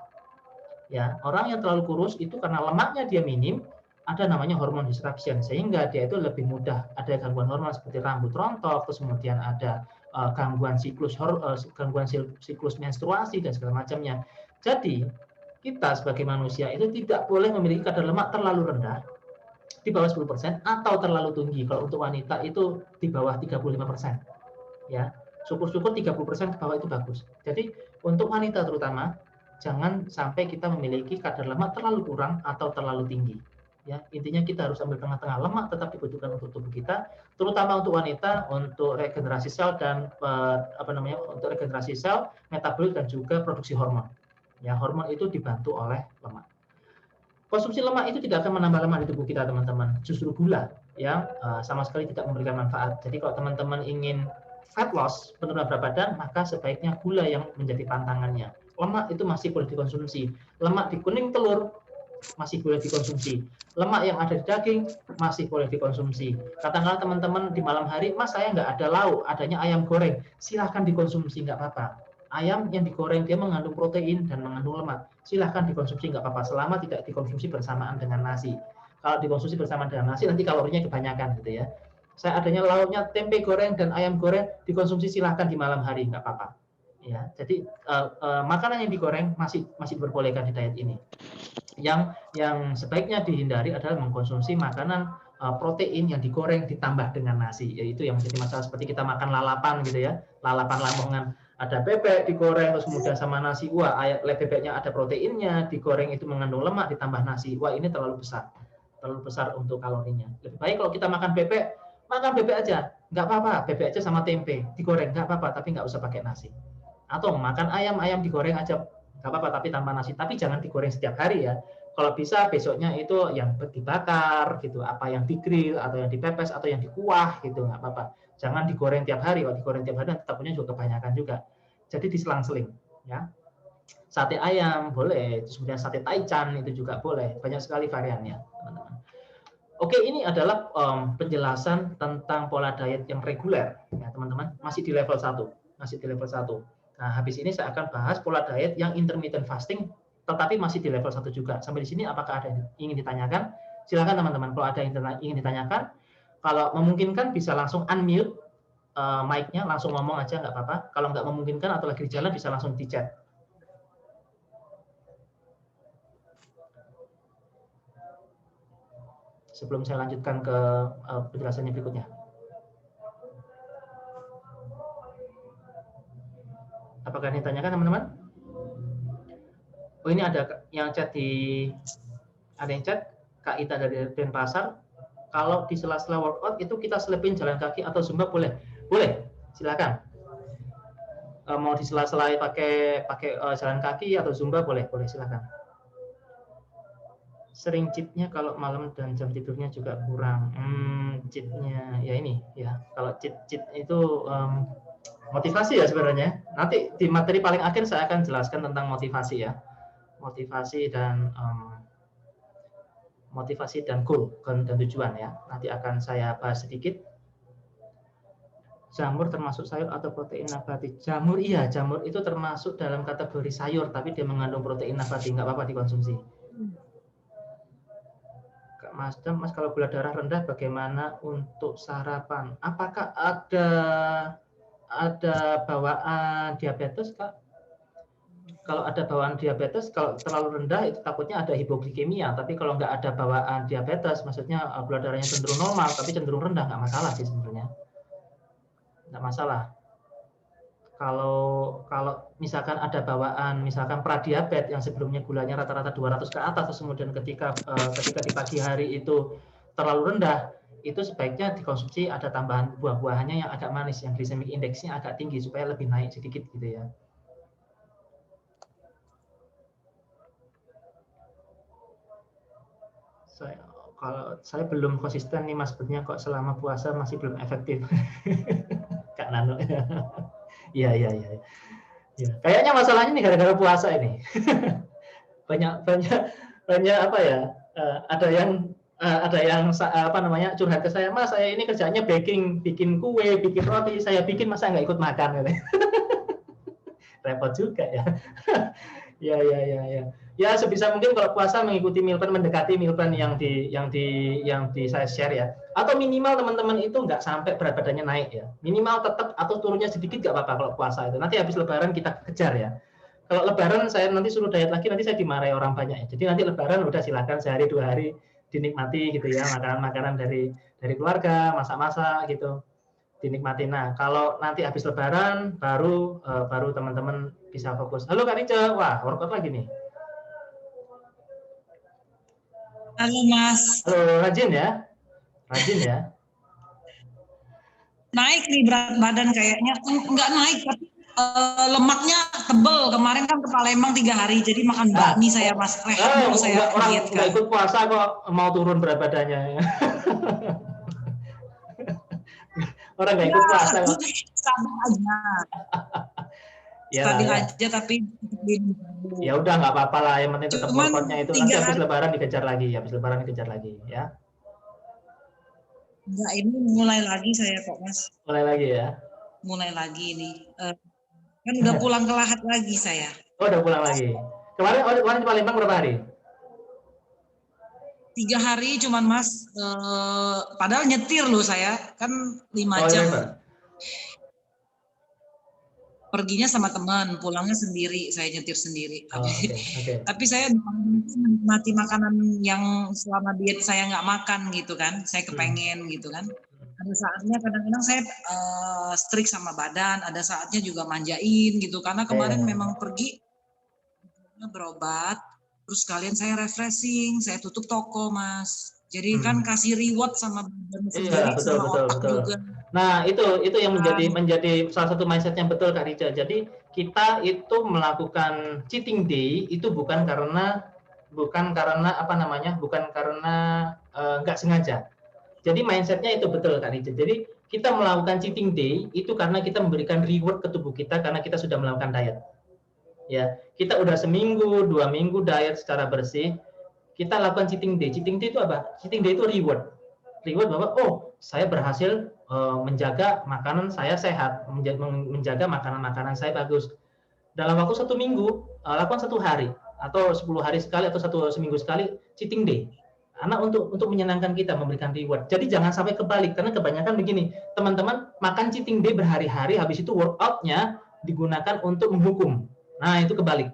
Ya, orang yang terlalu kurus itu karena lemaknya dia minim, ada namanya hormon disruption, sehingga dia itu lebih mudah ada gangguan hormon seperti rambut rontok, terus kemudian ada gangguan siklus menstruasi dan segala macamnya. Jadi kita sebagai manusia itu tidak boleh memiliki kadar lemak terlalu rendah di bawah 10% atau terlalu tinggi. Kalau untuk wanita itu di bawah 35%. Ya, syukur-syukur 30% ke bawah itu bagus. Jadi untuk wanita terutama jangan sampai kita memiliki kadar lemak terlalu kurang atau terlalu tinggi. Ya, intinya kita harus ambil tengah-tengah. Lemak tetap dibutuhkan untuk tubuh kita, terutama untuk wanita, untuk regenerasi sel dan untuk regenerasi sel, metabolik dan juga produksi hormon. Ya, hormon itu dibantu oleh lemak. Konsumsi lemak itu tidak akan menambah lemak di tubuh kita, teman-teman. Justru gula yang sama sekali tidak memberikan manfaat. Jadi kalau teman-teman ingin fat loss, penurunan berat badan, maka sebaiknya gula yang menjadi pantangannya. Lemak itu masih boleh dikonsumsi. Lemak di kuning telur masih boleh dikonsumsi. Lemak yang ada di daging masih boleh dikonsumsi. Katakanlah teman-teman di malam hari, Mas saya nggak ada lauk, adanya ayam goreng, silahkan dikonsumsi, nggak apa-apa. Ayam yang digoreng dia mengandung protein dan mengandung lemak, silahkan dikonsumsi, nggak apa-apa, selama tidak dikonsumsi bersamaan dengan nasi. Kalau dikonsumsi bersamaan dengan nasi, nanti kalorinya kebanyakan gitu ya. Saya adanya lauknya tempe goreng dan ayam goreng, dikonsumsi silahkan di malam hari, nggak apa-apa. Ya, jadi makanan yang digoreng masih diperbolehkan di diet ini. Yang sebaiknya dihindari adalah mengkonsumsi makanan protein yang digoreng ditambah dengan nasi, yaitu yang menjadi masalah seperti kita makan lalapan gitu ya, lalapan Lamongan. ada bebek digoreng terus kemudian sama nasi, wah bebeknya ada proteinnya, digoreng itu mengandung lemak ditambah nasi, wah ini terlalu besar untuk kalorinya. Lebih baik kalau kita makan bebek aja, nggak apa-apa, bebek aja sama tempe digoreng nggak apa-apa, tapi nggak usah pakai nasi. Atau makan ayam digoreng aja nggak apa-apa, tapi tanpa nasi, tapi jangan digoreng setiap hari ya. Kalau bisa besoknya itu yang dibakar gitu, apa yang digrill atau yang dipepes atau yang dikuah gitu, nggak apa-apa. Jangan digoreng tiap hari. Kalau digoreng tiap hari takutnya juga kebanyakan juga. Jadi diselang-seling ya. Sate ayam boleh, terus kemudian sate taichan itu juga boleh. Banyak sekali variannya, teman-teman. Oke, ini adalah penjelasan tentang pola diet yang reguler ya, teman-teman. Masih di level 1. Nah, habis ini saya akan bahas pola diet yang intermittent fasting, tetapi masih di level 1 juga. Sampai di sini apakah ada yang ingin ditanyakan? Silakan teman-teman, kalau ada yang ingin ditanyakan. Kalau memungkinkan bisa langsung unmute mic-nya, langsung ngomong aja nggak apa-apa. Kalau nggak memungkinkan atau lagi di jalan bisa langsung di chat. Sebelum saya lanjutkan ke penjelasannya berikutnya. Apakah ini ditanyakan teman-teman? Oh, ini ada yang chat ada yang chat Kak Ita dari Denpasar. Kalau di sela-sela workout itu kita selipin jalan kaki atau zumba boleh? Boleh, silakan. Mau di sela-sela pakai jalan kaki atau zumba boleh silakan. Sering cheat-nya kalau malam dan jam tidurnya juga kurang. Cheat-nya ya ini ya. Kalau cheat itu motivasi ya sebenarnya. Nanti di materi paling akhir saya akan jelaskan tentang motivasi ya. Motivasi dan goal dan tujuan ya. Nanti akan saya bahas sedikit. Jamur termasuk sayur atau protein nabati? Jamur iya, jamur itu termasuk dalam kategori sayur, tapi dia mengandung protein nabati, nggak apa-apa dikonsumsi. Kak Mas, kalau gula darah rendah bagaimana untuk sarapan? Apakah ada bawaan diabetes, Kak? Kalau ada bawaan diabetes, kalau terlalu rendah itu takutnya ada hipoglikemia. Tapi kalau nggak ada bawaan diabetes, maksudnya gula darahnya cenderung normal, tapi cenderung rendah, nggak masalah sih sebenarnya. Nggak masalah. Kalau misalkan ada bawaan, misalkan pradiabetes yang sebelumnya gulanya rata-rata 200 ke atas, terus kemudian ketika di pagi hari itu terlalu rendah, itu sebaiknya dikonsumsi ada tambahan buah-buahannya yang agak manis, yang glycemic index-nya agak tinggi supaya lebih naik sedikit gitu ya. Kalau saya belum konsisten nih Mas, sebenarnya kok selama puasa masih belum efektif. Kak Nano. Iya. Ya. Kayaknya masalahnya nih gara-gara puasa ini. banyak apa ya? Ada yang curhat ke saya, Mas, saya ini kerjanya bikin kue, bikin roti, saya bikin masa nggak ikut makan gitu. Repot juga ya. Ya. Ya sebisa mungkin kalau puasa mengikuti meal plan, mendekati meal plan yang di saya share ya. Atau minimal teman-teman itu nggak sampai berat badannya naik ya. Minimal tetap atau turunnya sedikit nggak apa-apa kalau puasa itu. Nanti habis lebaran kita kejar ya. Kalau lebaran saya nanti suruh diet lagi, nanti saya dimarahi orang banyak ya. Jadi nanti lebaran udah silakan sehari 2 hari dinikmati gitu ya, makanan-makanan dari keluarga, masak-masak gitu. Dinikmati. Nah, kalau nanti habis lebaran baru teman-teman bisa fokus. Halo Kak Rica, wah workout lagi nih. Halo Mas. Halo, rajin ya? Naik nih berat badan kayaknya. Enggak naik, tapi lemaknya tebel. Kemarin kan ke Palembang 3 hari, jadi makan bakmi saya Mas. Saya orang nggak ikut puasa kok mau turun berat badannya. Orang nggak ikut puasa kok. Stabil aja. Stabil aja tapi ya udah nggak apa-apa lah, yang penting tetap workoutnya itu. Nanti habis lebaran dikejar lagi ya. Enggak, ini mulai lagi saya kok Mas. Mulai lagi ya? Mulai lagi nih. Kan udah pulang ke Lahat lagi saya. Oh, udah pulang lagi. Kemarin di Palembang berapa hari? 3 hari cuman Mas, padahal nyetir loh saya, kan 5 jam. Perginya sama teman, pulangnya sendiri, saya nyetir sendiri. Tapi saya menikmati makanan yang selama diet saya nggak makan gitu kan, saya kepengen gitu kan. Ada saatnya kadang-kadang saya strict sama badan, ada saatnya juga manjain gitu. Karena kemarin memang pergi berobat, terus kalian saya refreshing, saya tutup toko, Mas. Jadi kan kasih reward sama badan sendiri, betul, sama betul, otak betul. juga. Nah, itu yang menjadi salah satu mindset yang betul, Kak Rica. Jadi kita itu melakukan cheating day itu bukan karena apa namanya, bukan karena nggak sengaja. Jadi mindsetnya itu betul, Kak Rica. Jadi kita melakukan cheating day itu karena kita memberikan reward ke tubuh kita karena kita sudah melakukan diet. Ya, kita udah seminggu, 2 minggu diet secara bersih, kita lakukan cheating day. Cheating day itu apa? Cheating day itu reward. Reward bahwa saya berhasil menjaga makanan saya sehat, menjaga makanan-makanan saya bagus. Dalam waktu 1 minggu, lakukan 1 hari atau 10 hari sekali atau seminggu sekali cheating day. Karena untuk menyenangkan kita, memberikan reward. Jadi jangan sampai kebalik, karena kebanyakan begini, teman-teman makan cheating day berhari-hari, habis itu workout-nya digunakan untuk menghukum. Nah, itu kebalik.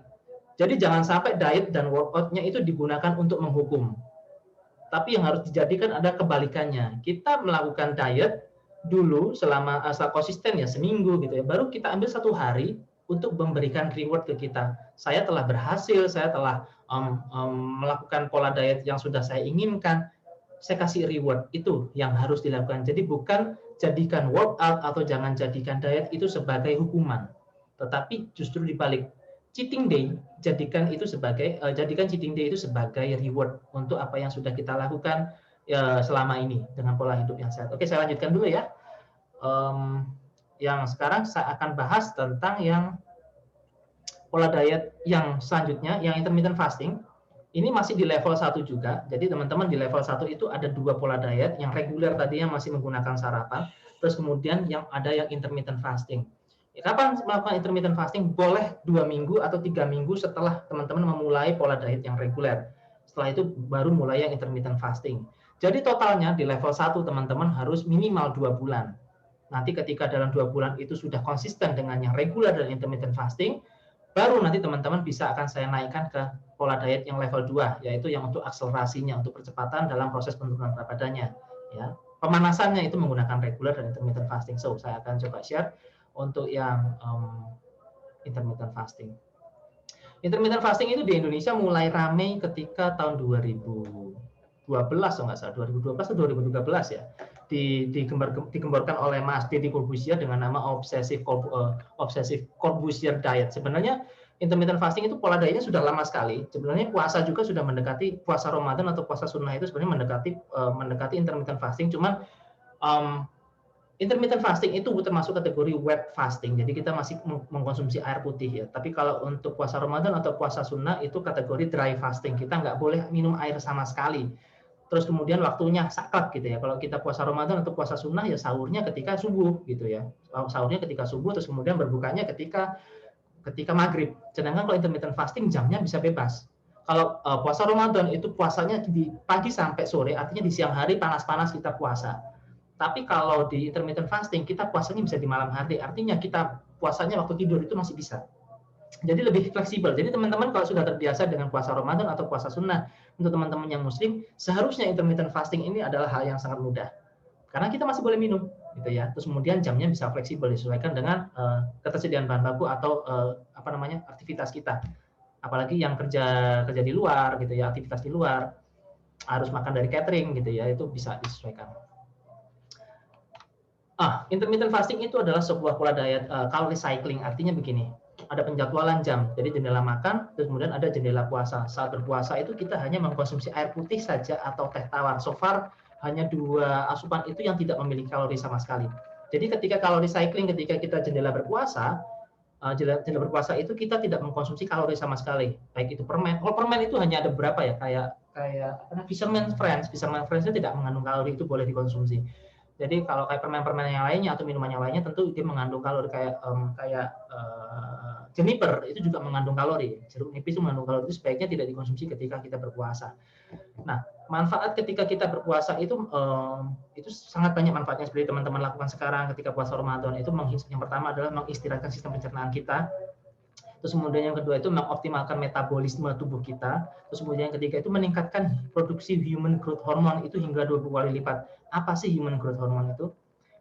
Jadi jangan sampai diet dan workout-nya itu digunakan untuk menghukum. Tapi yang harus dijadikan ada kebalikannya. Kita melakukan diet dulu selama konsisten ya seminggu gitu ya. Baru kita ambil 1 hari untuk memberikan reward ke kita. Saya telah berhasil, saya telah melakukan pola diet yang sudah saya inginkan. Saya kasih reward, itu yang harus dilakukan. Jadi bukan jadikan workout atau jangan jadikan diet itu sebagai hukuman. Tetapi justru dibalik. Cheating day, jadikan cheating day itu sebagai reward untuk apa yang sudah kita lakukan selama ini dengan pola hidup yang sehat. Oke, saya lanjutkan dulu ya. Yang sekarang saya akan bahas tentang yang pola diet yang selanjutnya, yang intermittent fasting. Ini masih di level 1 juga. Jadi teman-teman di level 1 itu ada 2 pola diet, yang reguler tadi yang masih menggunakan sarapan, terus kemudian yang ada yang intermittent fasting. Kapan melakukan intermittent fasting? Boleh 2 minggu atau 3 minggu setelah teman-teman memulai pola diet yang reguler. Setelah itu baru mulai yang intermittent fasting. Jadi totalnya di level 1 teman-teman harus minimal 2 bulan. Nanti ketika dalam 2 bulan itu sudah konsisten dengan yang reguler dan intermittent fasting, baru nanti teman-teman bisa akan saya naikkan ke pola diet yang level 2, yaitu yang untuk akselerasinya, untuk percepatan dalam proses penurunan berat badannya. Ya. Pemanasannya itu menggunakan reguler dan intermittent fasting. So, saya akan coba share untuk yang intermittent fasting. Intermittent fasting itu di Indonesia mulai ramai ketika tahun 2012 atau nggak salah, 2012 atau 2013 ya. Digemborkan oleh Mas Deddy Corbuzier dengan nama Obsessive Corbuzier Diet. Sebenarnya intermittent fasting itu pola dietnya sudah lama sekali. Sebenarnya puasa juga sudah mendekati, puasa Ramadan atau puasa sunnah itu sebenarnya mendekati intermittent fasting. Cuman intermittent fasting itu termasuk kategori wet fasting, jadi kita masih mengkonsumsi air putih ya. Tapi kalau untuk puasa Ramadan atau puasa sunnah itu kategori dry fasting, kita nggak boleh minum air sama sekali. Terus kemudian waktunya saklek gitu ya. Kalau kita puasa Ramadan atau puasa sunnah ya sahurnya ketika subuh gitu ya. Sahurnya ketika subuh, terus kemudian berbukanya ketika maghrib. Sedangkan kalau intermittent fasting jamnya bisa bebas. Kalau puasa Ramadan itu puasanya di pagi sampai sore, artinya di siang hari panas-panas kita puasa. Tapi kalau di intermittent fasting, kita puasanya bisa di malam hari. Artinya kita puasanya waktu tidur itu masih bisa. Jadi lebih fleksibel. Jadi teman-teman kalau sudah terbiasa dengan puasa Ramadan atau puasa sunnah, untuk teman-teman yang muslim, seharusnya intermittent fasting ini adalah hal yang sangat mudah. Karena kita masih boleh minum, gitu ya. Terus kemudian jamnya bisa fleksibel, disesuaikan dengan ketersediaan bahan baku atau aktivitas kita. Apalagi yang kerja di luar, gitu ya, aktivitas di luar, harus makan dari catering, gitu ya, itu bisa disesuaikan. Intermittent fasting itu adalah sebuah pola diet calorie cycling. Artinya begini, ada penjadwalan jam, jadi jendela makan, terus kemudian ada jendela puasa. Saat berpuasa itu kita hanya mengkonsumsi air putih saja atau teh tawar. So far hanya 2 asupan itu yang tidak memiliki kalori sama sekali. Jadi ketika calorie cycling, ketika kita jendela berpuasa itu kita tidak mengkonsumsi kalori sama sekali. Baik itu permen. Kalau permen itu hanya ada berapa ya? Kayak Fisherman Friends itu tidak mengandung kalori, itu boleh dikonsumsi. Jadi kalau kayak permen-permen yang lainnya atau minuman yang lainnya tentu dia mengandung kalori, kayak juniper itu juga mengandung kalori. Jeruk nipis itu mengandung kalori, itu sebaiknya tidak dikonsumsi ketika kita berpuasa. Nah, manfaat ketika kita berpuasa itu sangat banyak manfaatnya, seperti teman-teman lakukan sekarang ketika puasa Ramadan. Itu yang pertama adalah mengistirahatkan sistem pencernaan kita. Terus kemudian yang kedua itu mengoptimalkan metabolisme tubuh kita. Terus kemudian yang ketiga itu meningkatkan produksi human growth hormone itu hingga 20 kali lipat. Apa sih human growth hormone itu?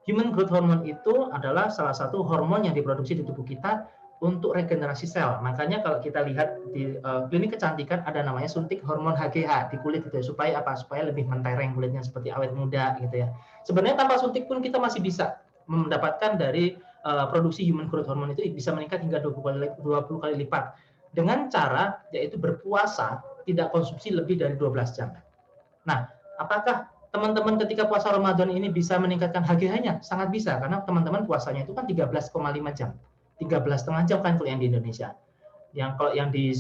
Human growth hormone itu adalah salah satu hormon yang diproduksi di tubuh kita untuk regenerasi sel. Makanya kalau kita lihat di klinik kecantikan ada namanya suntik hormon HGH di kulit gitu ya, supaya apa? Supaya lebih mentereng kulitnya seperti awet muda gitu ya. Sebenarnya tanpa suntik pun kita masih bisa mendapatkan dari produksi human growth hormone itu bisa meningkat hingga 20 kali lipat dengan cara yaitu berpuasa tidak konsumsi lebih dari 12 jam. Nah, apakah teman-teman ketika puasa Ramadan ini bisa meningkatkan HGH-nya? Sangat bisa, karena teman-teman puasanya itu kan 13,5 jam. 13,5 jam kan kalau yang di Indonesia. Yang kalau yang di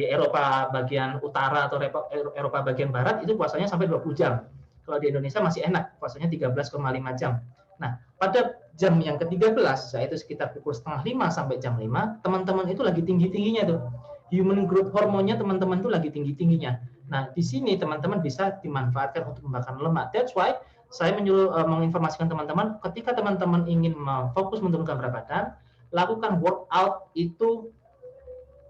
Eropa bagian utara atau Eropa bagian barat itu puasanya sampai 20 jam. Kalau di Indonesia masih enak, puasanya 13,5 jam. Nah, pada jam yang ke-13, yaitu sekitar pukul setengah 5 sampai jam 5, teman-teman itu lagi tinggi-tingginya tuh. Human growth hormonnya teman-teman itu lagi tinggi-tingginya. Nah, di sini teman-teman bisa dimanfaatkan untuk membakar lemak. That's why saya menginformasikan teman-teman, ketika teman-teman ingin fokus menurunkan berat badan, lakukan workout itu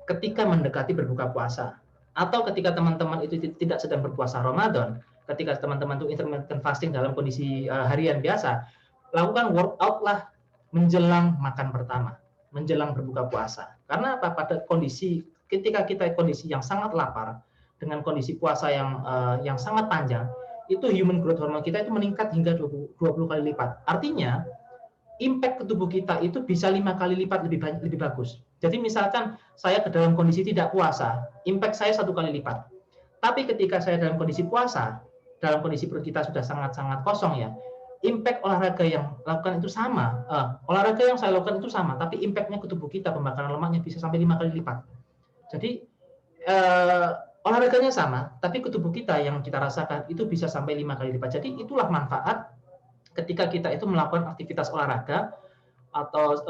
ketika mendekati berbuka puasa. Atau ketika teman-teman itu tidak sedang berpuasa Ramadan, ketika teman-teman itu intermittent fasting dalam kondisi harian biasa, lakukan workout lah menjelang makan pertama, menjelang berbuka puasa. Karena apa? Pada kondisi ketika kita kondisi yang sangat lapar, dengan kondisi puasa yang sangat panjang, itu human growth hormone kita itu meningkat hingga 20 kali lipat. Artinya, impact ke tubuh kita itu bisa 5 kali lipat lebih bagus. Jadi misalkan saya ke dalam kondisi tidak puasa, impact saya 1 kali lipat. Tapi ketika saya dalam kondisi puasa, dalam kondisi perut kita sudah sangat-sangat kosong ya, impact olahraga yang lakukan itu sama, olahraga yang saya lakukan itu sama, tapi impact-nya ke tubuh kita, pembakaran lemaknya bisa sampai 5 kali lipat. Jadi olahraganya sama, tapi ke tubuh kita yang kita rasakan itu bisa sampai 5 kali lipat. Jadi itulah manfaat ketika kita itu melakukan aktivitas olahraga atau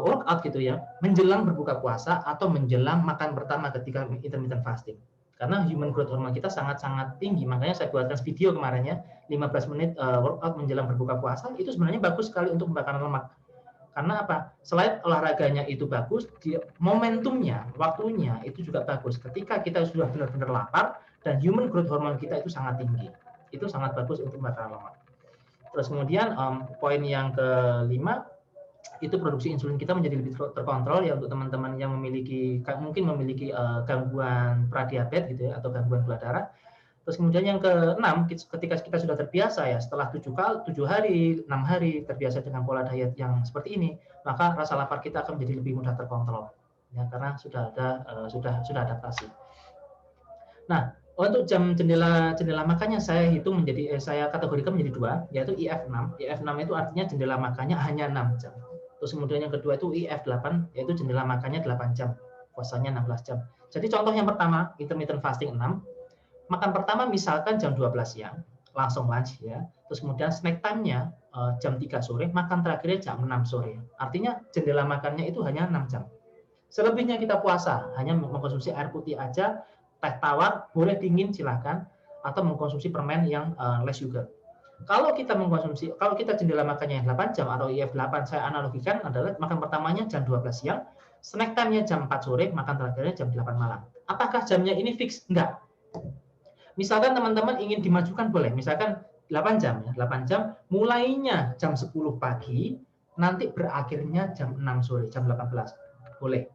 workout gitu ya, menjelang berbuka puasa atau menjelang makan pertama ketika intermittent fasting. Karena human growth hormone kita sangat-sangat tinggi, makanya saya buatkan video kemarin ya, 15 menit workout menjelang berbuka puasa, itu sebenarnya bagus sekali untuk pembakaran lemak. Karena apa? Selain olahraganya itu bagus, momentumnya, waktunya itu juga bagus. Ketika kita sudah benar-benar lapar dan human growth hormone kita itu sangat tinggi, itu sangat bagus untuk pembakaran lemak. Terus kemudian poin yang kelima itu produksi insulin kita menjadi lebih terkontrol ya untuk teman-teman yang mungkin memiliki gangguan pradiabetes gitu ya atau gangguan gula darah. Terus kemudian yang keenam, ketika kita sudah terbiasa ya setelah 7 hari, 6 hari terbiasa dengan pola diet yang seperti ini, maka rasa lapar kita akan menjadi lebih mudah terkontrol ya karena sudah adaptasi. Nah, untuk jam jendela makannya saya kategorikan menjadi 2, yaitu IF6. IF6 itu artinya jendela makannya hanya 6 jam. Terus kemudian yang kedua itu IF8, yaitu jendela makannya 8 jam, puasanya 16 jam. Jadi contoh yang pertama, intermittent fasting 6, makan pertama misalkan jam 12 siang, langsung lunch ya. Terus kemudian snack time-nya jam 3 sore, makan terakhirnya jam 6 sore. Artinya jendela makannya itu hanya 6 jam. Selebihnya kita puasa, hanya mengkonsumsi air putih aja, teh tawar, boleh dingin silahkan, atau mengkonsumsi permen yang less sugar. Kalau kita jendela makannya 8 jam atau IF8, saya analogikan adalah makan pertamanya jam 12 siang, snack time-nya jam 4 sore, makan terakhirnya jam 8 malam. Apakah jamnya ini fix? Enggak. Misalkan teman-teman ingin dimajukan boleh, misalkan 8 jam ya, 8 jam, mulainya jam 10 pagi, nanti berakhirnya jam 6 sore, jam 18. Boleh.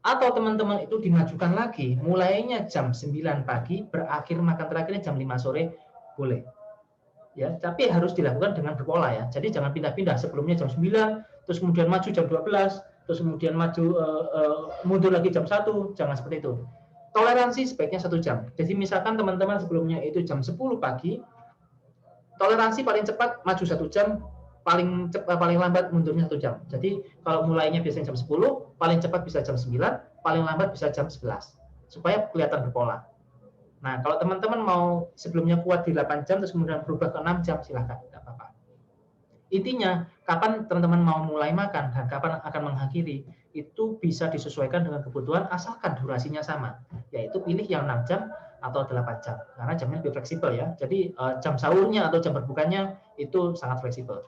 Atau teman-teman itu dimajukan lagi, mulainya jam 9 pagi, berakhir makan terakhirnya jam 5 sore, boleh. Ya, tapi harus dilakukan dengan berpola ya. Jadi jangan pindah-pindah, sebelumnya jam 9, terus kemudian maju jam 12, terus kemudian mundur lagi jam 1, jangan seperti itu. Toleransi sebaiknya 1 jam. Jadi misalkan teman-teman sebelumnya itu jam 10 pagi, toleransi paling cepat maju 1 jam, paling lambat mundurnya 1 jam. Jadi kalau mulainya biasanya jam 10, paling cepat bisa jam 9, paling lambat bisa jam 11. Supaya kelihatan berpola. Nah, kalau teman-teman mau sebelumnya kuat di 8 jam, terus kemudian berubah ke 6 jam, silahkan. Tidak apa-apa. Intinya, kapan teman-teman mau mulai makan dan kapan akan mengakhiri, itu bisa disesuaikan dengan kebutuhan asalkan durasinya sama. Yaitu pilih yang 6 jam atau 8 jam. Karena jamnya lebih fleksibel ya. Jadi jam sahurnya atau jam berbukanya itu sangat fleksibel.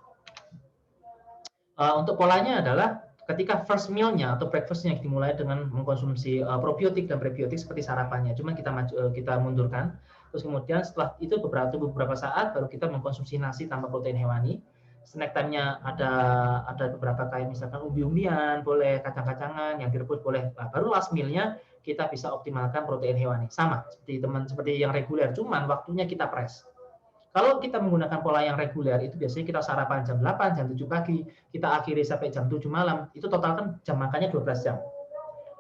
Untuk polanya adalah ketika first meal-nya atau breakfast-nya dimulai dengan mengkonsumsi probiotik dan prebiotik seperti sarapannya, cuma kita mundurkan. Terus kemudian setelah itu beberapa saat baru kita mengkonsumsi nasi tanpa protein hewani. snack time-nya ada beberapa kayak misalkan umbi-umbian, boleh kacang-kacangan yang direbus boleh. Nah, baru last meal-nya kita bisa optimalkan protein hewani. Sama seperti yang reguler, cuman waktunya kita press. Kalau kita menggunakan pola yang reguler itu biasanya kita sarapan jam 8, jam 7 pagi, kita akhiri sampai jam 7 malam, itu total kan jam makannya 12 jam.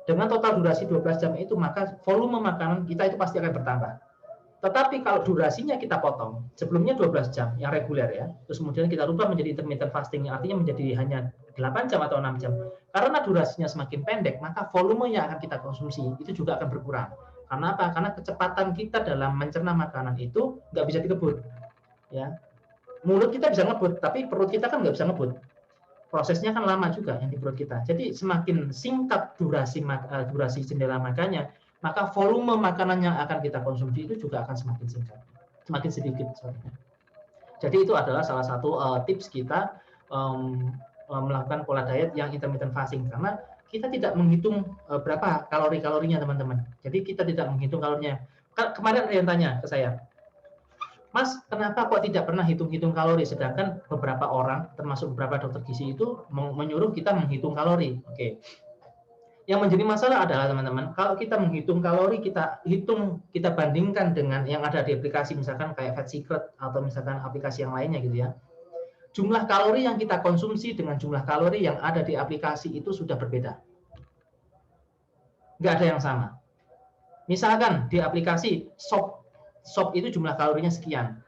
Dengan total durasi 12 jam itu, maka volume makanan kita itu pasti akan bertambah. Tetapi kalau durasinya kita potong, sebelumnya 12 jam yang reguler ya, terus kemudian kita rubah menjadi intermittent fasting, yang artinya menjadi hanya 8 jam atau 6 jam. Karena durasinya semakin pendek, maka volume yang akan kita konsumsi itu juga akan berkurang. Karena apa? Karena kecepatan kita dalam mencerna makanan itu nggak bisa dikebut. Ya, mulut kita bisa ngebut, tapi perut kita kan nggak bisa ngebut. Prosesnya kan lama juga yang di perut kita. Jadi semakin singkat durasi jendela makannya, maka volume makanan yang akan kita konsumsi itu juga akan semakin singkat, semakin sedikit. Jadi itu adalah salah satu tips kita melakukan pola diet yang intermittent fasting, karena kita tidak menghitung berapa kalori-kalorinya teman-teman. Jadi kita tidak menghitung kalorinya. Kemarin ada yang tanya ke saya, Mas, kenapa kok tidak pernah hitung-hitung kalori? Sedangkan beberapa orang, termasuk beberapa dokter gizi itu menyuruh kita menghitung kalori. Oke. Yang menjadi masalah adalah teman-teman, kalau kita menghitung kalori, kita bandingkan dengan yang ada di aplikasi, misalkan kayak Fat Secret atau misalkan aplikasi yang lainnya gitu ya. Jumlah kalori yang kita konsumsi dengan jumlah kalori yang ada di aplikasi itu sudah berbeda. Nggak ada yang sama. Misalkan di aplikasi sop itu jumlah kalorinya sekian.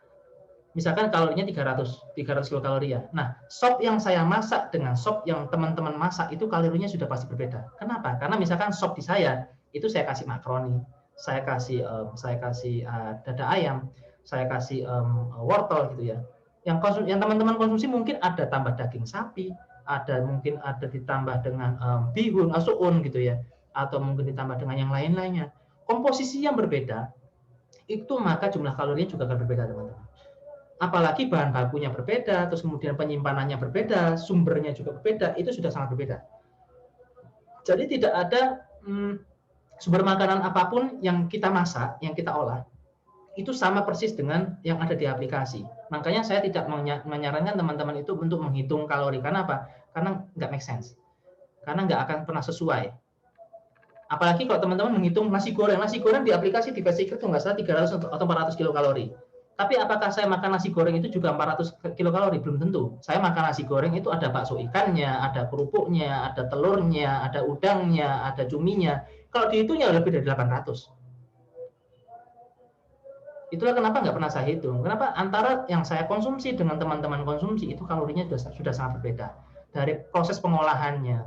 Misalkan kalorinya 300 kilokalori ya. Nah, sop yang saya masak dengan sop yang teman-teman masak itu kalorinya sudah pasti berbeda. Kenapa? Karena misalkan sop di saya itu saya kasih makaroni, saya kasih dada ayam, saya kasih wortel gitu ya. Yang teman-teman konsumsi mungkin ada tambah daging sapi, mungkin ada ditambah dengan bihun, suun gitu ya, atau mungkin ditambah dengan yang lain-lainnya. Komposisi yang berbeda itu maka jumlah kalorinya juga akan berbeda teman-teman. Apalagi bahan bakunya berbeda, terus kemudian penyimpanannya berbeda, sumbernya juga berbeda, itu sudah sangat berbeda. Jadi tidak ada sumber makanan apapun yang kita masak, yang kita olah, itu sama persis dengan yang ada di aplikasi. Makanya saya tidak menyarankan teman-teman itu untuk menghitung kalori. Karena apa? Karena nggak make sense. Karena nggak akan pernah sesuai. Apalagi kalau teman-teman menghitung nasi goreng di aplikasi di Fat Secret itu nggak salah 300 atau 400 kilokalori. Tapi apakah saya makan nasi goreng itu juga 400 kilokalori? Belum tentu. Saya makan nasi goreng itu ada bakso ikannya, ada kerupuknya, ada telurnya, ada udangnya, ada cuminya. Kalau dihitungnya lebih dari 800. Itulah kenapa nggak pernah saya hitung. Kenapa? Antara yang saya konsumsi dengan teman-teman konsumsi itu kalorinya sudah sangat berbeda. Dari proses pengolahannya,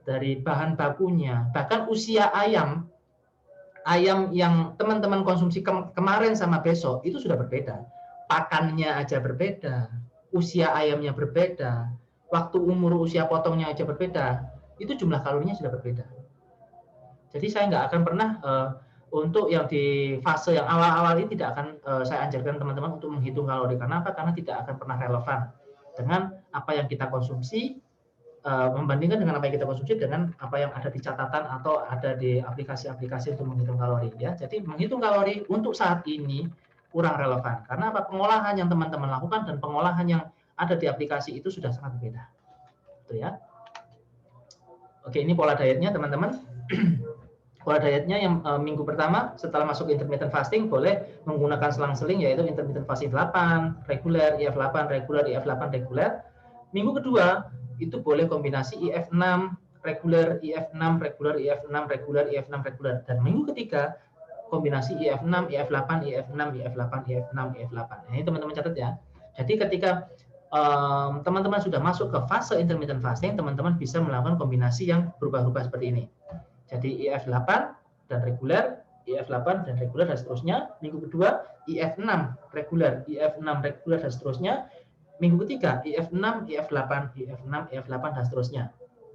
dari bahan bakunya, bahkan usia ayam yang teman-teman konsumsi kemarin sama besok itu sudah berbeda. Pakannya aja berbeda, usia ayamnya berbeda, waktu usia potongnya aja berbeda, itu jumlah kalorinya sudah berbeda. Jadi saya nggak akan pernah untuk yang di fase yang awal-awal ini tidak akan saya anjurkan teman-teman untuk menghitung kalori. Karena apa? Karena tidak akan pernah relevan dengan apa yang kita konsumsi, membandingkan dengan apa yang kita konsumsi dengan apa yang ada di catatan atau ada di aplikasi-aplikasi untuk menghitung kalori ya. Jadi menghitung kalori untuk saat ini kurang relevan karena apa? Pengolahan yang teman-teman lakukan dan pengolahan yang ada di aplikasi itu sudah sangat berbeda. Itu ya. Oke, ini pola dietnya teman-teman. Pola dietnya yang minggu pertama setelah masuk intermittent fasting boleh menggunakan selang-seling yaitu intermittent fasting 8, reguler, IF8, reguler, IF8, reguler. Minggu kedua itu boleh kombinasi IF6, reguler, IF6, reguler, IF6, reguler, IF6, reguler. Dan minggu ketiga kombinasi IF6, IF8, IF6, IF8, IF6, IF8. Nah, ini teman-teman catat ya. Jadi ketika teman-teman sudah masuk ke fase intermittent fasting, teman-teman bisa melakukan kombinasi yang berubah-ubah seperti ini. Jadi IF8 dan reguler, IF8 dan reguler dan seterusnya. Minggu kedua IF6 reguler, IF6 reguler dan seterusnya. Minggu ketiga IF6, IF8, IF6, IF8 dan seterusnya.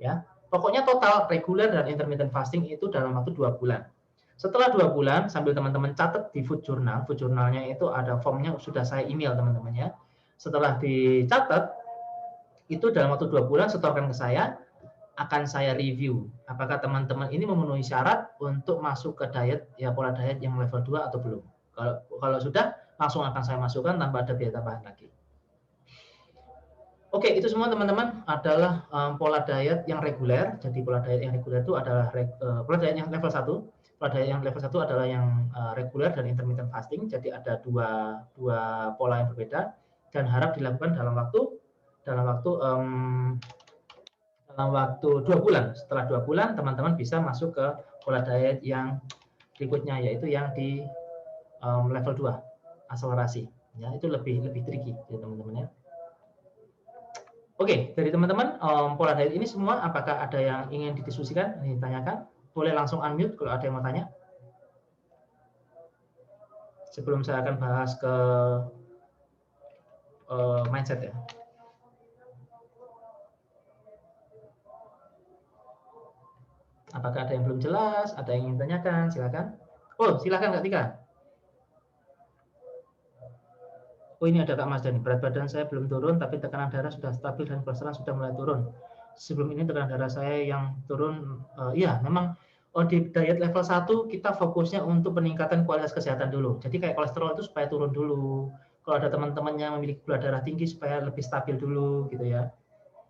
Ya, pokoknya total reguler dan intermittent fasting itu dalam waktu 2 bulan. Setelah 2 bulan, sambil teman-teman catat di food journalnya itu ada formnya sudah saya email teman-teman ya. Setelah dicatat itu dalam waktu 2 bulan setorkan ke saya. Akan saya review apakah teman-teman ini memenuhi syarat untuk masuk ke diet ya pola diet yang level 2 atau belum. Kalau sudah langsung akan saya masukkan tanpa ada biaya tambahan lagi. Oke, itu semua teman-teman adalah pola diet yang reguler. Jadi pola diet yang reguler itu adalah pola diet yang level 1. Pola diet yang level 1 adalah yang reguler dan intermittent fasting. Jadi ada dua pola yang berbeda dan harap dilakukan dalam waktu 2 bulan. Setelah 2 bulan, teman-teman bisa masuk ke pola diet yang berikutnya, yaitu yang di level 2, akselerasi. Ya, itu lebih tricky ya teman-teman ya. Oke, dari teman-teman, pola diet ini semua apakah ada yang ingin didiskusikan, ditanyakan? Boleh langsung unmute kalau ada yang mau tanya. Sebelum saya akan bahas ke mindset ya. Apakah ada yang belum jelas? Ada yang ingin tanyakan? Silakan. Oh, silakan Kak Tika. Oh, ini ada Kak Mas Dani. Berat badan saya belum turun, tapi tekanan darah sudah stabil dan kolesterol sudah mulai turun. Sebelum ini tekanan darah saya yang turun, ya memang di diet level 1 kita fokusnya untuk peningkatan kualitas kesehatan dulu. Jadi kayak kolesterol itu supaya turun dulu. Kalau ada teman-teman yang memiliki gula darah tinggi supaya lebih stabil dulu gitu ya.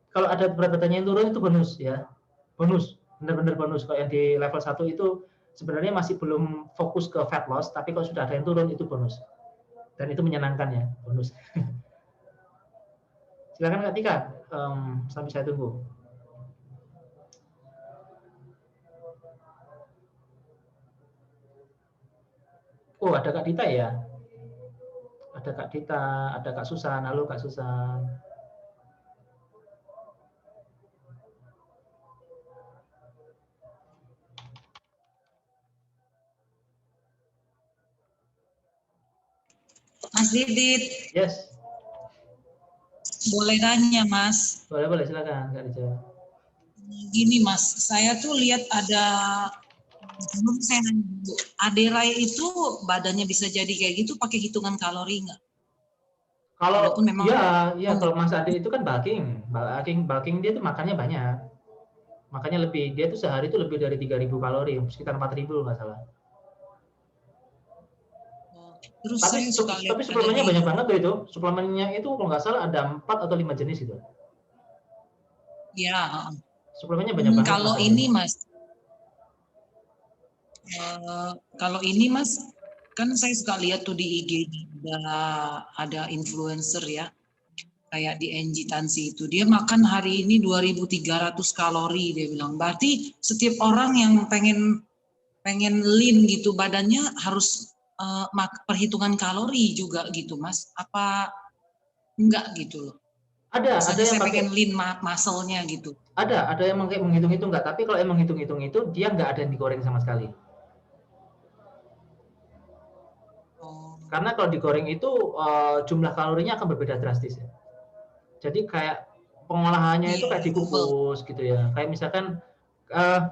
Kalau ada berat badannya yang turun itu bonus ya. Bonus, benar-benar bonus. Kalau yang di level 1 itu sebenarnya masih belum fokus ke fat loss, tapi kalau sudah ada yang turun itu bonus. Dan itu menyenangkan ya, bonus. Silakan Kak Tika, sampai saya tunggu. Oh, ada Kak Dita ya? Ada Kak Dita, ada Kak Susan. Halo Kak Susan. Mas Didit. Yes. Boleh tanya Mas? Boleh, silakan Kak Dita. Gini Mas, saya tuh lihat ada, saya nanya dulu, Adelai itu badannya bisa jadi kayak gitu pakai hitungan kalori nggak? Kalau memang ya kalau Mas Ade itu kan bulking dia tuh makannya banyak. Makanya dia tuh sehari itu lebih dari 3.000 kalori, sekitar 4.000 nggak salah. Terus Tapi saya suka lihat suplemennya banyak banget tuh itu. Suplemennya itu kalau nggak salah ada 4 atau 5 jenis itu. Ya. Suplemennya banyak banget. Kalau ini Mas, kalau ini Mas, kan saya suka lihat tuh di IG ada influencer ya, kayak di Angie Tansi itu, dia makan hari ini 2.300 kalori dia bilang. Berarti setiap orang yang pengen lean gitu badannya harus perhitungan kalori juga gitu Mas? Apa enggak gitu loh? Ada yang saya pakai pengen lean muscle-nya gitu. Ada yang menghitung-hitung enggak, tapi kalau emang hitung-hitung itu dia enggak ada yang digoreng sama sekali. Karena kalau digoreng itu jumlah kalorinya akan berbeda drastis ya. Jadi kayak pengolahannya itu kayak dikukus gitu ya. Kayak misalkan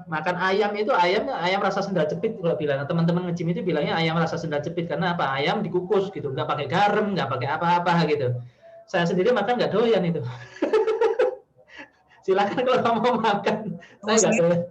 makan ayam itu ayam rasa sendal jepit kalau bilang teman-teman nge-gym itu bilangnya ayam rasa sendal jepit karena apa? Ayam dikukus gitu, nggak pakai garam, nggak pakai apa-apa gitu. Saya sendiri makan nggak doyan itu. Silakan kalau mau makan, saya nggak doyan.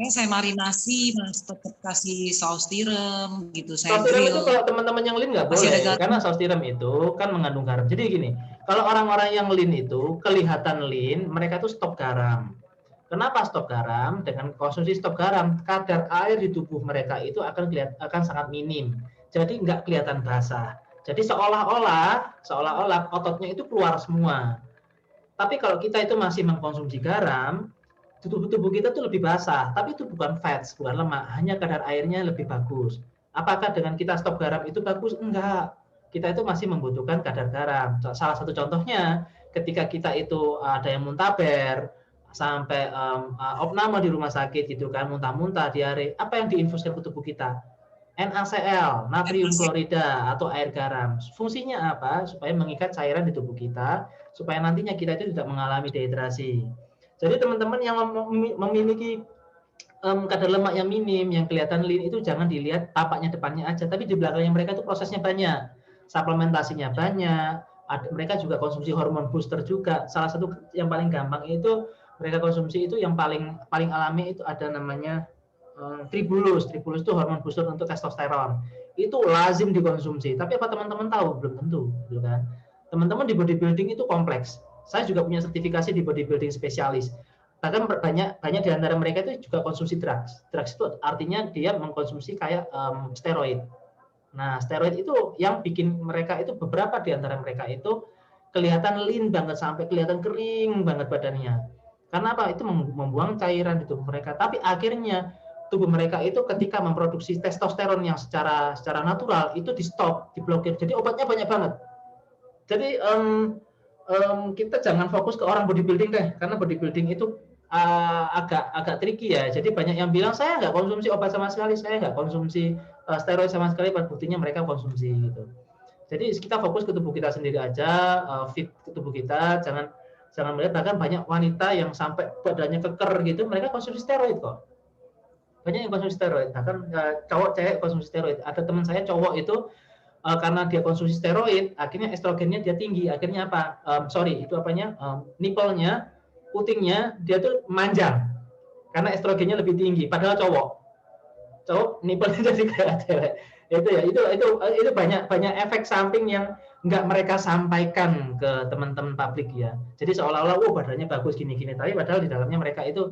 Saya marinasi, Mas, tetap kasih saus tiram gitu. Saus tiram itu kalau teman-teman yang lean nggak boleh, karena saus tiram itu kan mengandung garam. Jadi gini, kalau orang-orang yang lean itu kelihatan lean, mereka tuh stop garam. Kenapa stop garam? Dengan konsumsi stop garam, kadar air di tubuh mereka itu akan sangat minim. Jadi nggak kelihatan basah. Jadi seolah-olah ototnya itu keluar semua. Tapi kalau kita itu masih mengkonsumsi garam, tubuh kita tuh lebih basah, tapi itu bukan fats, bukan lemak, hanya kadar airnya lebih bagus. Apakah dengan kita stop garam itu bagus? Enggak. Kita itu masih membutuhkan kadar garam. Salah satu contohnya, ketika kita itu ada yang muntaber, sampai opname di rumah sakit gitu kan, muntah-muntah, diare, apa yang diinfuskan ke tubuh kita? NaCl, natrium klorida atau air garam. Fungsinya apa? Supaya mengikat cairan di tubuh kita, supaya nantinya kita itu tidak mengalami dehidrasi. Jadi teman-teman yang memiliki kadar lemak yang minim, yang kelihatan lean itu jangan dilihat tapaknya depannya aja, tapi di belakangnya mereka itu prosesnya banyak, suplementasinya banyak, mereka juga konsumsi hormon booster juga. Salah satu yang paling gampang itu mereka konsumsi itu yang paling alami itu ada namanya tribulus itu hormon booster untuk testosteron. Itu lazim dikonsumsi. Tapi apa teman-teman tahu? Belum tentu, gitu kan? Teman-teman di bodybuilding itu kompleks. Saya juga punya sertifikasi di bodybuilding spesialis. Bahkan banyak di antara mereka itu juga konsumsi drugs. Drugs itu artinya dia mengkonsumsi kayak steroid. Nah, steroid itu yang bikin mereka itu, beberapa di antara mereka itu kelihatan lean banget, sampai kelihatan kering banget badannya. Karena apa? Itu membuang cairan di tubuh mereka. Tapi akhirnya tubuh mereka itu ketika memproduksi testosteron yang secara natural itu di stop, diblokir. Jadi obatnya banyak banget. Jadi kita jangan fokus ke orang bodybuilding deh, karena bodybuilding itu agak tricky ya. Jadi banyak yang bilang saya nggak konsumsi obat sama sekali, saya nggak konsumsi steroid sama sekali, pada buktinya mereka konsumsi gitu. Jadi kita fokus ke tubuh kita sendiri aja, fit ke tubuh kita, jangan melihat. Bahkan banyak wanita yang sampai badannya keker gitu, mereka konsumsi steroid kok. Banyak yang konsumsi steroid, bahkan cowok cewek konsumsi steroid. Ada teman saya cowok itu karena dia konsumsi steroid, akhirnya estrogennya dia tinggi. Akhirnya apa? Itu apanya? Nipelnya, putingnya dia tuh manjang karena estrogennya lebih tinggi. Padahal cowok nipelnya jadi kayak cewek. Itu banyak efek samping yang nggak mereka sampaikan ke teman-teman publik ya. Jadi seolah-olah badannya bagus gini-gini, tapi padahal di dalamnya mereka itu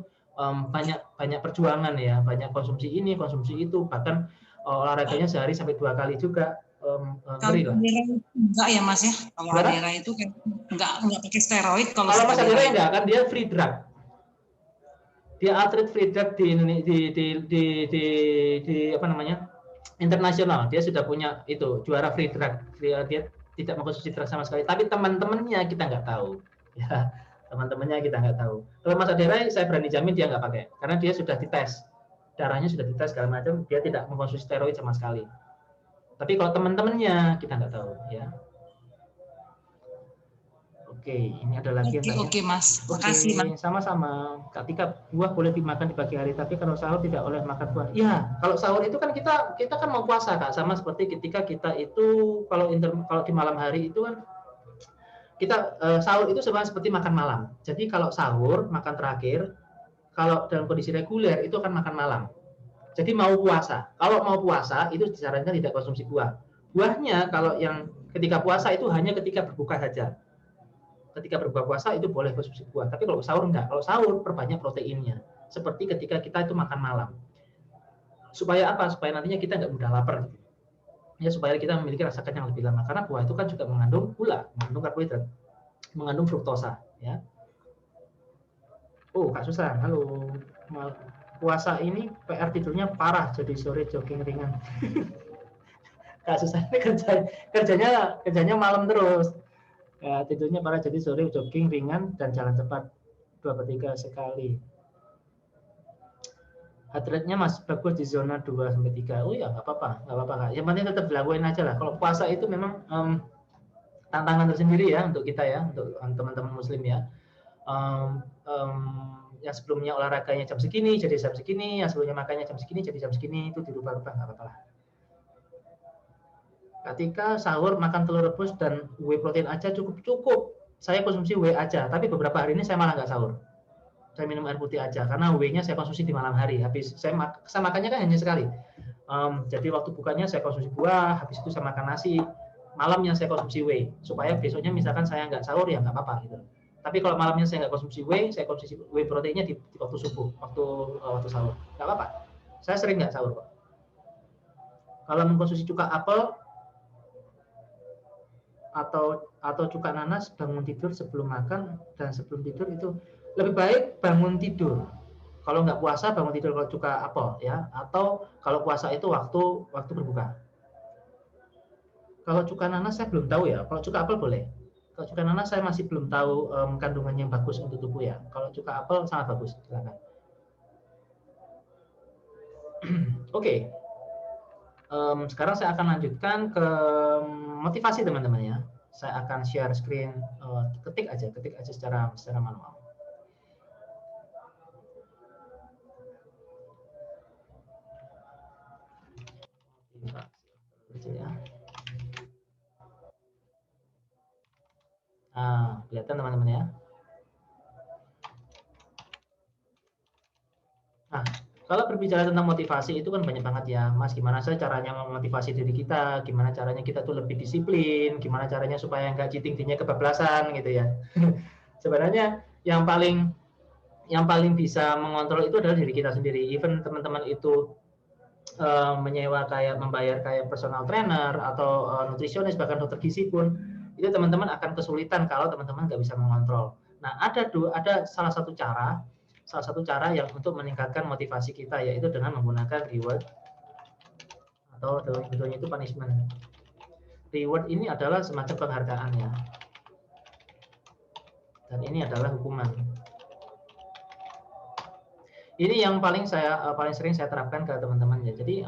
banyak perjuangan ya, banyak konsumsi ini, konsumsi itu, bahkan olahraganya sehari sampai 2 kali juga. Kalau enggak ya Mas ya, kalau Adera itu enggak pakai steroid. Kalau Mas Adera enggak kan, dia free drug. Dia atlet free drug di apa namanya, internasional. Dia sudah punya itu juara free drug. Dia tidak mengkonsumsi drug sama sekali. Tapi teman-temannya kita nggak tahu. Ya, teman-temannya kita nggak tahu. Kalau Mas Adera, saya berani jamin dia nggak pakai, karena dia sudah dites, darahnya sudah dites segala macam, dia tidak mengkonsumsi steroid sama sekali. Tapi kalau teman-temannya kita nggak tahu ya. Oke, ini ada lagi yang tanya. Oke, Mas. Makasih, Mas. Sama-sama. Ketika buah boleh dimakan di pagi hari, tapi kalau sahur tidak boleh makan buah. Ya, kalau sahur itu kan kita kan mau puasa, Kak. Sama seperti ketika kita itu kalau di malam hari itu kan kita sahur itu sebenarnya seperti makan malam. Jadi kalau sahur makan terakhir, kalau dalam kondisi reguler itu akan makan malam. Jadi mau puasa. Kalau mau puasa itu disarankan tidak konsumsi buah. Buahnya kalau yang ketika puasa itu hanya ketika berbuka saja. Ketika berbuka puasa itu boleh konsumsi buah, tapi kalau sahur enggak. Kalau sahur perbanyak proteinnya, seperti ketika kita itu makan malam. Supaya apa? Supaya nantinya kita nggak mudah lapar. Ya, supaya kita memiliki rasa kenyang lebih lama. Karena buah itu kan juga mengandung gula, mengandung karbohidrat, mengandung fruktosa. Ya. Kak Susan, halo. Puasa ini PR tidurnya parah, jadi sore jogging ringan. Kak Susan ini kerjanya malam terus. Ya, tidurnya parah, jadi sore jogging ringan dan jalan cepat 2/3 sekali. Heart rate-nya masih bagus di zona 2-3. Oh ya, nggak apa-apa Kak. Yang penting tetap dilakuin aja lah. Kalau puasa itu memang tantangan tersendiri ya untuk kita ya, untuk teman-teman muslim ya. Yang sebelumnya olahraganya jam segini jadi jam segini, yang sebelumnya makannya jam segini jadi jam segini, itu dirubah-rubah, nggak apa-apa lah. Ketika sahur makan telur rebus dan whey protein aja cukup. Saya konsumsi whey aja, tapi beberapa hari ini saya malah nggak sahur. Saya minum air putih aja, karena whey-nya saya konsumsi di malam hari. Habis saya makannya kan hanya sekali. Jadi waktu bukanya saya konsumsi buah, habis itu saya makan nasi. Malamnya saya konsumsi whey, supaya besoknya misalkan saya nggak sahur ya nggak apa-apa gitu. Tapi kalau malamnya saya nggak konsumsi whey, saya konsumsi whey proteinnya di waktu subuh, waktu sahur. Nggak apa-apa. Saya sering nggak sahur kok. Kalau mengkonsumsi cuka apel atau cuka nanas bangun tidur sebelum makan dan sebelum tidur itu lebih baik bangun tidur. Kalau nggak puasa bangun tidur kalau cuka apel ya, atau kalau puasa itu waktu berbuka. Kalau cuka nanas saya belum tahu ya. Kalau cuka apel boleh. Kalau cuka nanas saya masih belum tahu kandungannya yang bagus untuk tubuh ya. Kalau cuka apel sangat bagus, silakan. Oke. Sekarang saya akan lanjutkan ke motivasi teman-teman ya. Saya akan share screen, ketik aja secara manual. Nah, kelihatan teman-teman ya. Nah, Kalau berbicara tentang motivasi itu kan banyak banget ya, Mas. Gimana sih caranya memotivasi diri kita? Gimana caranya kita tuh lebih disiplin? Gimana caranya supaya nggak cheating day-nya kebablasan gitu ya? Sebenarnya yang paling bisa mengontrol itu adalah diri kita sendiri. Even teman-teman itu membayar kayak personal trainer atau nutrisionis bahkan dokter gizi pun itu teman-teman akan kesulitan kalau teman-teman nggak bisa mengontrol. Nah ada salah satu cara yang untuk meningkatkan motivasi kita yaitu dengan menggunakan reward atau sebetulnya itu punishment. Reward ini adalah semacam penghargaan ya, dan ini adalah hukuman. Ini yang paling sering saya terapkan ke teman-teman ya. Jadi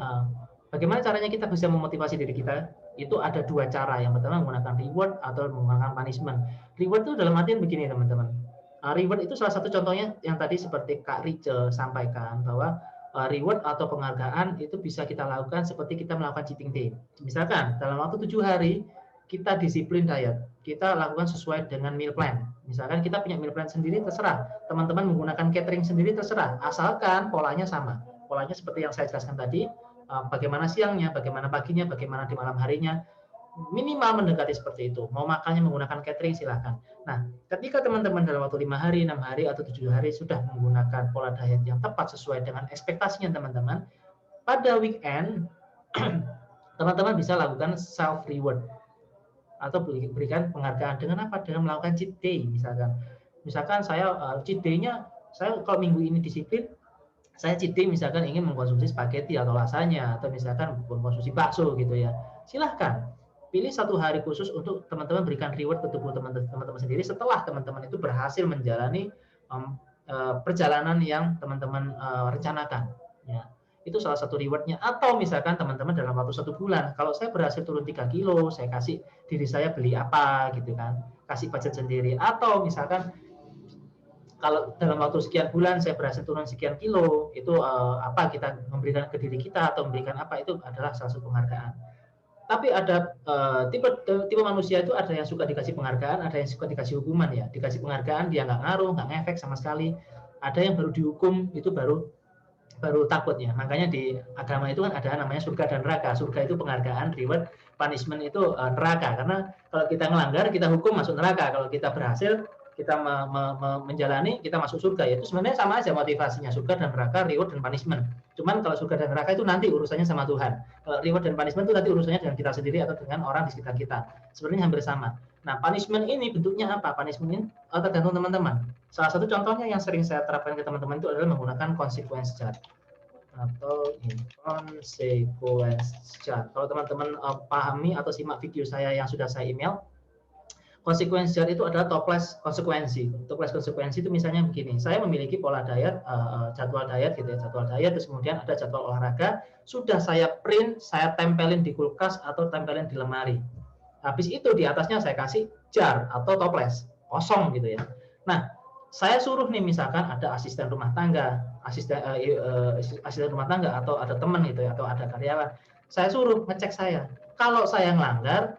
bagaimana caranya kita bisa memotivasi diri kita? Itu ada dua cara. Yang pertama menggunakan reward atau menggunakan punishment. Reward itu dalam artian begini teman-teman. Reward itu salah satu contohnya yang tadi seperti Kak Rice sampaikan bahwa reward atau penghargaan itu bisa kita lakukan seperti kita melakukan cheating day. Misalkan dalam waktu 7 hari kita disiplin diet, kita lakukan sesuai dengan meal plan. Misalkan kita punya meal plan sendiri, terserah. Teman-teman menggunakan catering sendiri, terserah. Asalkan polanya sama. Polanya seperti yang saya jelaskan tadi, bagaimana siangnya, bagaimana paginya, bagaimana di malam harinya. Minimal mendekati seperti itu. Mau makannya menggunakan catering, silahkan. Nah, ketika teman-teman dalam waktu 5 hari, 6 hari, atau 7 hari sudah menggunakan pola diet yang tepat sesuai dengan ekspektasinya teman-teman, pada weekend, teman-teman bisa lakukan self-reward atau berikan penghargaan dengan apa? Dengan melakukan cheat day misalkan saya cheat day-nya saya kalau minggu ini disiplin, saya cheat day misalkan ingin mengkonsumsi spaghetti atau lasanya atau misalkan mengkonsumsi bakso gitu ya. Silahkan pilih satu hari khusus untuk teman-teman berikan reward ke tubuh teman-teman sendiri setelah teman-teman itu berhasil menjalani perjalanan yang teman-teman rencanakan ya. Itu salah satu rewardnya. Atau misalkan teman-teman dalam waktu 1 bulan, kalau saya berhasil turun 3 kilo, saya kasih diri saya beli apa gitu kan, kasih budget sendiri. Atau misalkan kalau dalam waktu sekian bulan saya berhasil turun sekian kilo, itu apa kita memberikan ke diri kita atau memberikan apa, itu adalah salah satu penghargaan. Tapi ada tipe manusia itu ada yang suka dikasih penghargaan, ada yang suka dikasih hukuman ya. Dikasih penghargaan dia nggak ngaruh, nggak ngefek sama sekali. Ada yang baru dihukum itu baru takutnya. Makanya di agama itu kan ada namanya surga dan neraka. Surga itu penghargaan, reward, punishment itu neraka. Karena kalau kita melanggar, kita hukum masuk neraka. Kalau kita berhasil, kita menjalani, kita masuk surga. Itu sebenarnya sama aja motivasinya, surga dan neraka, reward dan punishment. Cuman kalau surga dan neraka itu nanti urusannya sama Tuhan. Kalau reward dan punishment itu nanti urusannya dengan kita sendiri atau dengan orang di sekitar kita. Sebenarnya hampir sama. Nah, punishment ini bentuknya apa? Punishment ini tergantung teman-teman. Salah satu contohnya yang sering saya terapkan ke teman-teman itu adalah menggunakan consequence chart atau consequence chart. Kalau teman-teman pahami atau simak video saya yang sudah saya email, consequence chart itu adalah toples konsekuensi. Toples konsekuensi itu misalnya begini, saya memiliki pola diet, jadwal diet gitu ya, jadwal diet, terus kemudian ada jadwal olahraga, sudah saya print, saya tempelin di kulkas atau tempelin di lemari. Habis itu di atasnya saya kasih jar atau toples kosong gitu ya. Nah, saya suruh nih misalkan ada asisten rumah tangga, asisten rumah tangga atau ada teman gitu ya, atau ada karyawan. Saya suruh ngecek saya. Kalau saya ngelanggar,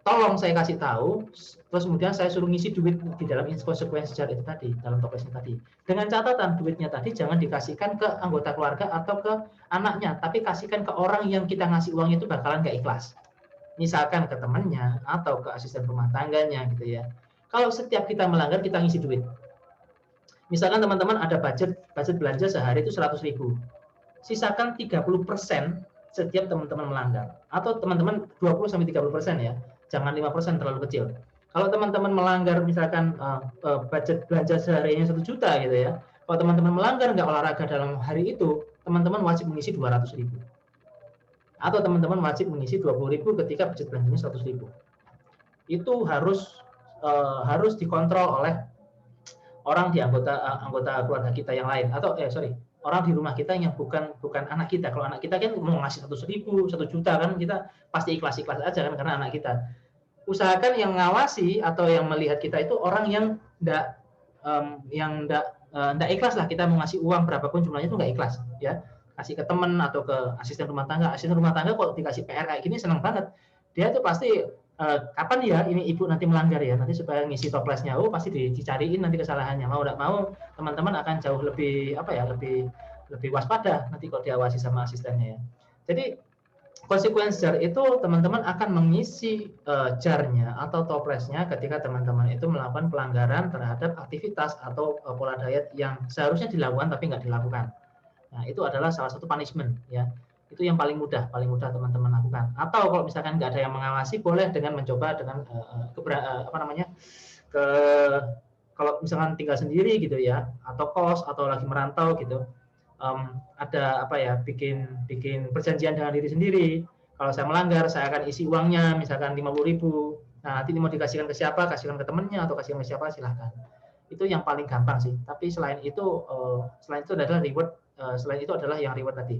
tolong saya kasih tahu, terus kemudian saya suruh ngisi duit di dalam konsekuensi jar itu tadi, dalam toplesnya tadi. Dengan catatan duitnya tadi jangan dikasihkan ke anggota keluarga atau ke anaknya, tapi kasihkan ke orang yang kita ngasih uang itu bakalan gak ikhlas. Misalkan ke temannya atau ke asisten rumah tangganya gitu ya. Kalau setiap kita melanggar kita ngisi duit. Misalkan teman-teman ada budget belanja sehari itu 100.000. Sisakan 30% setiap teman-teman melanggar. Atau teman-teman 20-30% ya. Jangan 5% terlalu kecil. Kalau teman-teman melanggar misalkan budget belanja seharinya 1 juta gitu ya. Kalau teman-teman melanggar nggak olahraga dalam hari itu, teman-teman wajib mengisi 200.000. Atau teman-teman wajib mengisi 20.000 ketika budget belanjanya 100.000. Itu harus dikontrol oleh orang di anggota keluarga kita yang lain, atau orang di rumah kita yang bukan anak kita. Kalau anak kita kan mau ngasih 100.000, 1 juta kan kita pasti ikhlas aja kan karena anak kita. Usahakan yang ngawasi atau yang melihat kita itu orang yang enggak ikhlas lah kita mau ngasih uang berapapun jumlahnya itu enggak ikhlas ya. Kasih ke teman atau ke asisten rumah tangga. Asisten rumah tangga kalau dikasih PR kayak gini senang banget. Dia tuh pasti kapan ya ini ibu nanti melanggar ya, nanti supaya ngisi toplesnya, pasti dicariin nanti kesalahannya. Mau tidak mau teman-teman akan jauh lebih lebih lebih waspada nanti kalau diawasi sama asistennya ya. Jadi konsekuensi jar itu teman-teman akan mengisi jarnya atau toplesnya ketika teman-teman itu melakukan pelanggaran terhadap aktivitas atau pola diet yang seharusnya dilakukan tapi nggak dilakukan. Nah, itu adalah salah satu punishment ya. Itu yang paling mudah teman-teman lakukan. Atau kalau misalkan nggak ada yang mengawasi, boleh dengan mencoba dengan ke kalau misalkan tinggal sendiri gitu ya, atau kos atau lagi merantau gitu, ada apa ya, bikin perjanjian dengan diri sendiri. Kalau saya melanggar, saya akan isi uangnya, misalkan 50.000. Nah, nanti mau dikasihkan ke siapa? Kasihkan ke temennya atau kasihkan ke siapa? Silahkan. Itu yang paling gampang sih. Tapi selain itu adalah reward. Selain itu adalah yang reward tadi.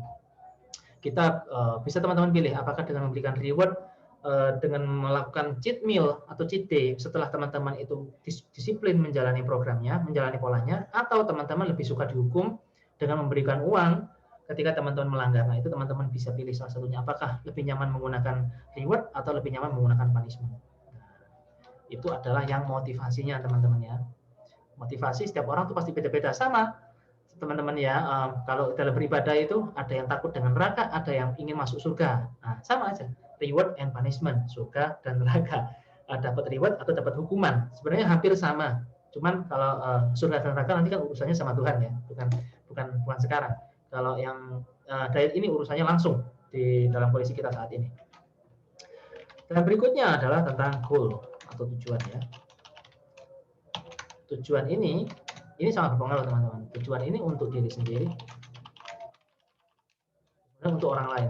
Kita bisa teman-teman pilih apakah dengan memberikan reward dengan melakukan cheat meal atau cheat day setelah teman-teman itu disiplin menjalani programnya, menjalani polanya, atau teman-teman lebih suka dihukum dengan memberikan uang ketika teman-teman melanggar. Nah, itu teman-teman bisa pilih salah satunya. Apakah lebih nyaman menggunakan reward atau lebih nyaman menggunakan punishment. Nah, itu adalah yang motivasinya teman-teman ya. Motivasi setiap orang tuh pasti beda-beda. Sama teman-teman ya, kalau dalam beribadah itu ada yang takut dengan neraka, ada yang ingin masuk surga. Nah, sama aja, reward and punishment, surga dan neraka. Dapat reward atau dapat hukuman, sebenarnya hampir sama. Cuman kalau surga dan neraka nanti kan urusannya sama Tuhan ya, bukan sekarang. Kalau yang diet ini urusannya langsung di dalam kondisi kita saat ini. Dan berikutnya adalah tentang goal atau tujuan ya. Tujuan ini sangat berpengaruh teman-teman. Tujuan ini untuk diri sendiri dan untuk orang lain.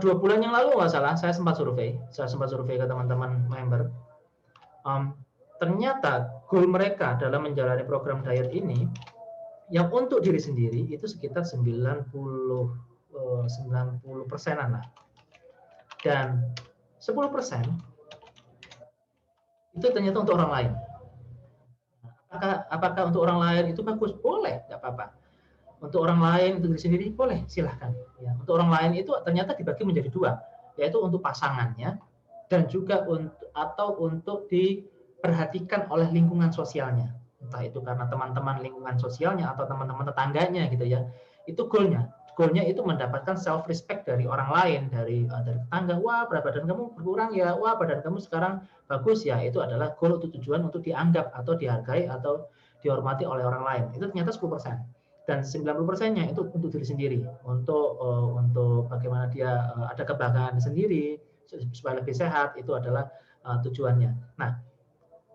Dua bulan yang lalu nggak salah, saya sempat survei ke teman-teman member. Ternyata goal mereka dalam menjalani program diet ini yang untuk diri sendiri itu sekitar 90%-an lah. Dan 10% itu ternyata untuk orang lain. Apakah untuk orang lain itu bagus? Boleh, nggak apa-apa. Untuk orang lain, untuk diri sendiri, boleh, silahkan. Ya, untuk orang lain itu ternyata dibagi menjadi dua, yaitu untuk pasangannya dan juga untuk diperhatikan oleh lingkungan sosialnya. Entah itu karena teman-teman lingkungan sosialnya atau teman-teman tetangganya gitu ya. Itu goalnya. Goalnya itu mendapatkan self respect dari orang lain, dari tetangga. Wah, berat badan kamu berkurang ya. Wah, badan kamu sekarang bagus ya. Itu adalah goal untuk tujuan untuk dianggap atau dihargai atau dihormati oleh orang lain. Itu ternyata 10%. Dan 90%-nya itu untuk diri sendiri, untuk bagaimana dia ada kebanggaan sendiri supaya lebih sehat, itu adalah tujuannya. Nah,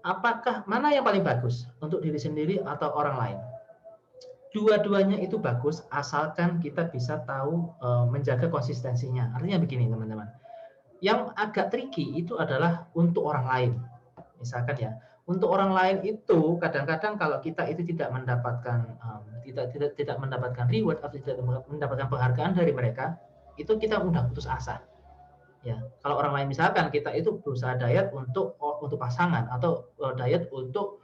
apakah mana yang paling bagus untuk diri sendiri atau orang lain? Dua-duanya itu bagus asalkan kita bisa tahu menjaga konsistensinya. Artinya begini teman-teman, yang agak tricky itu adalah untuk orang lain. Misalkan ya, untuk orang lain itu kadang-kadang kalau kita itu tidak mendapatkan reward atau tidak mendapatkan penghargaan dari mereka, itu kita mudah putus asa. Ya, kalau orang lain misalkan kita itu berusaha diet untuk pasangan atau diet untuk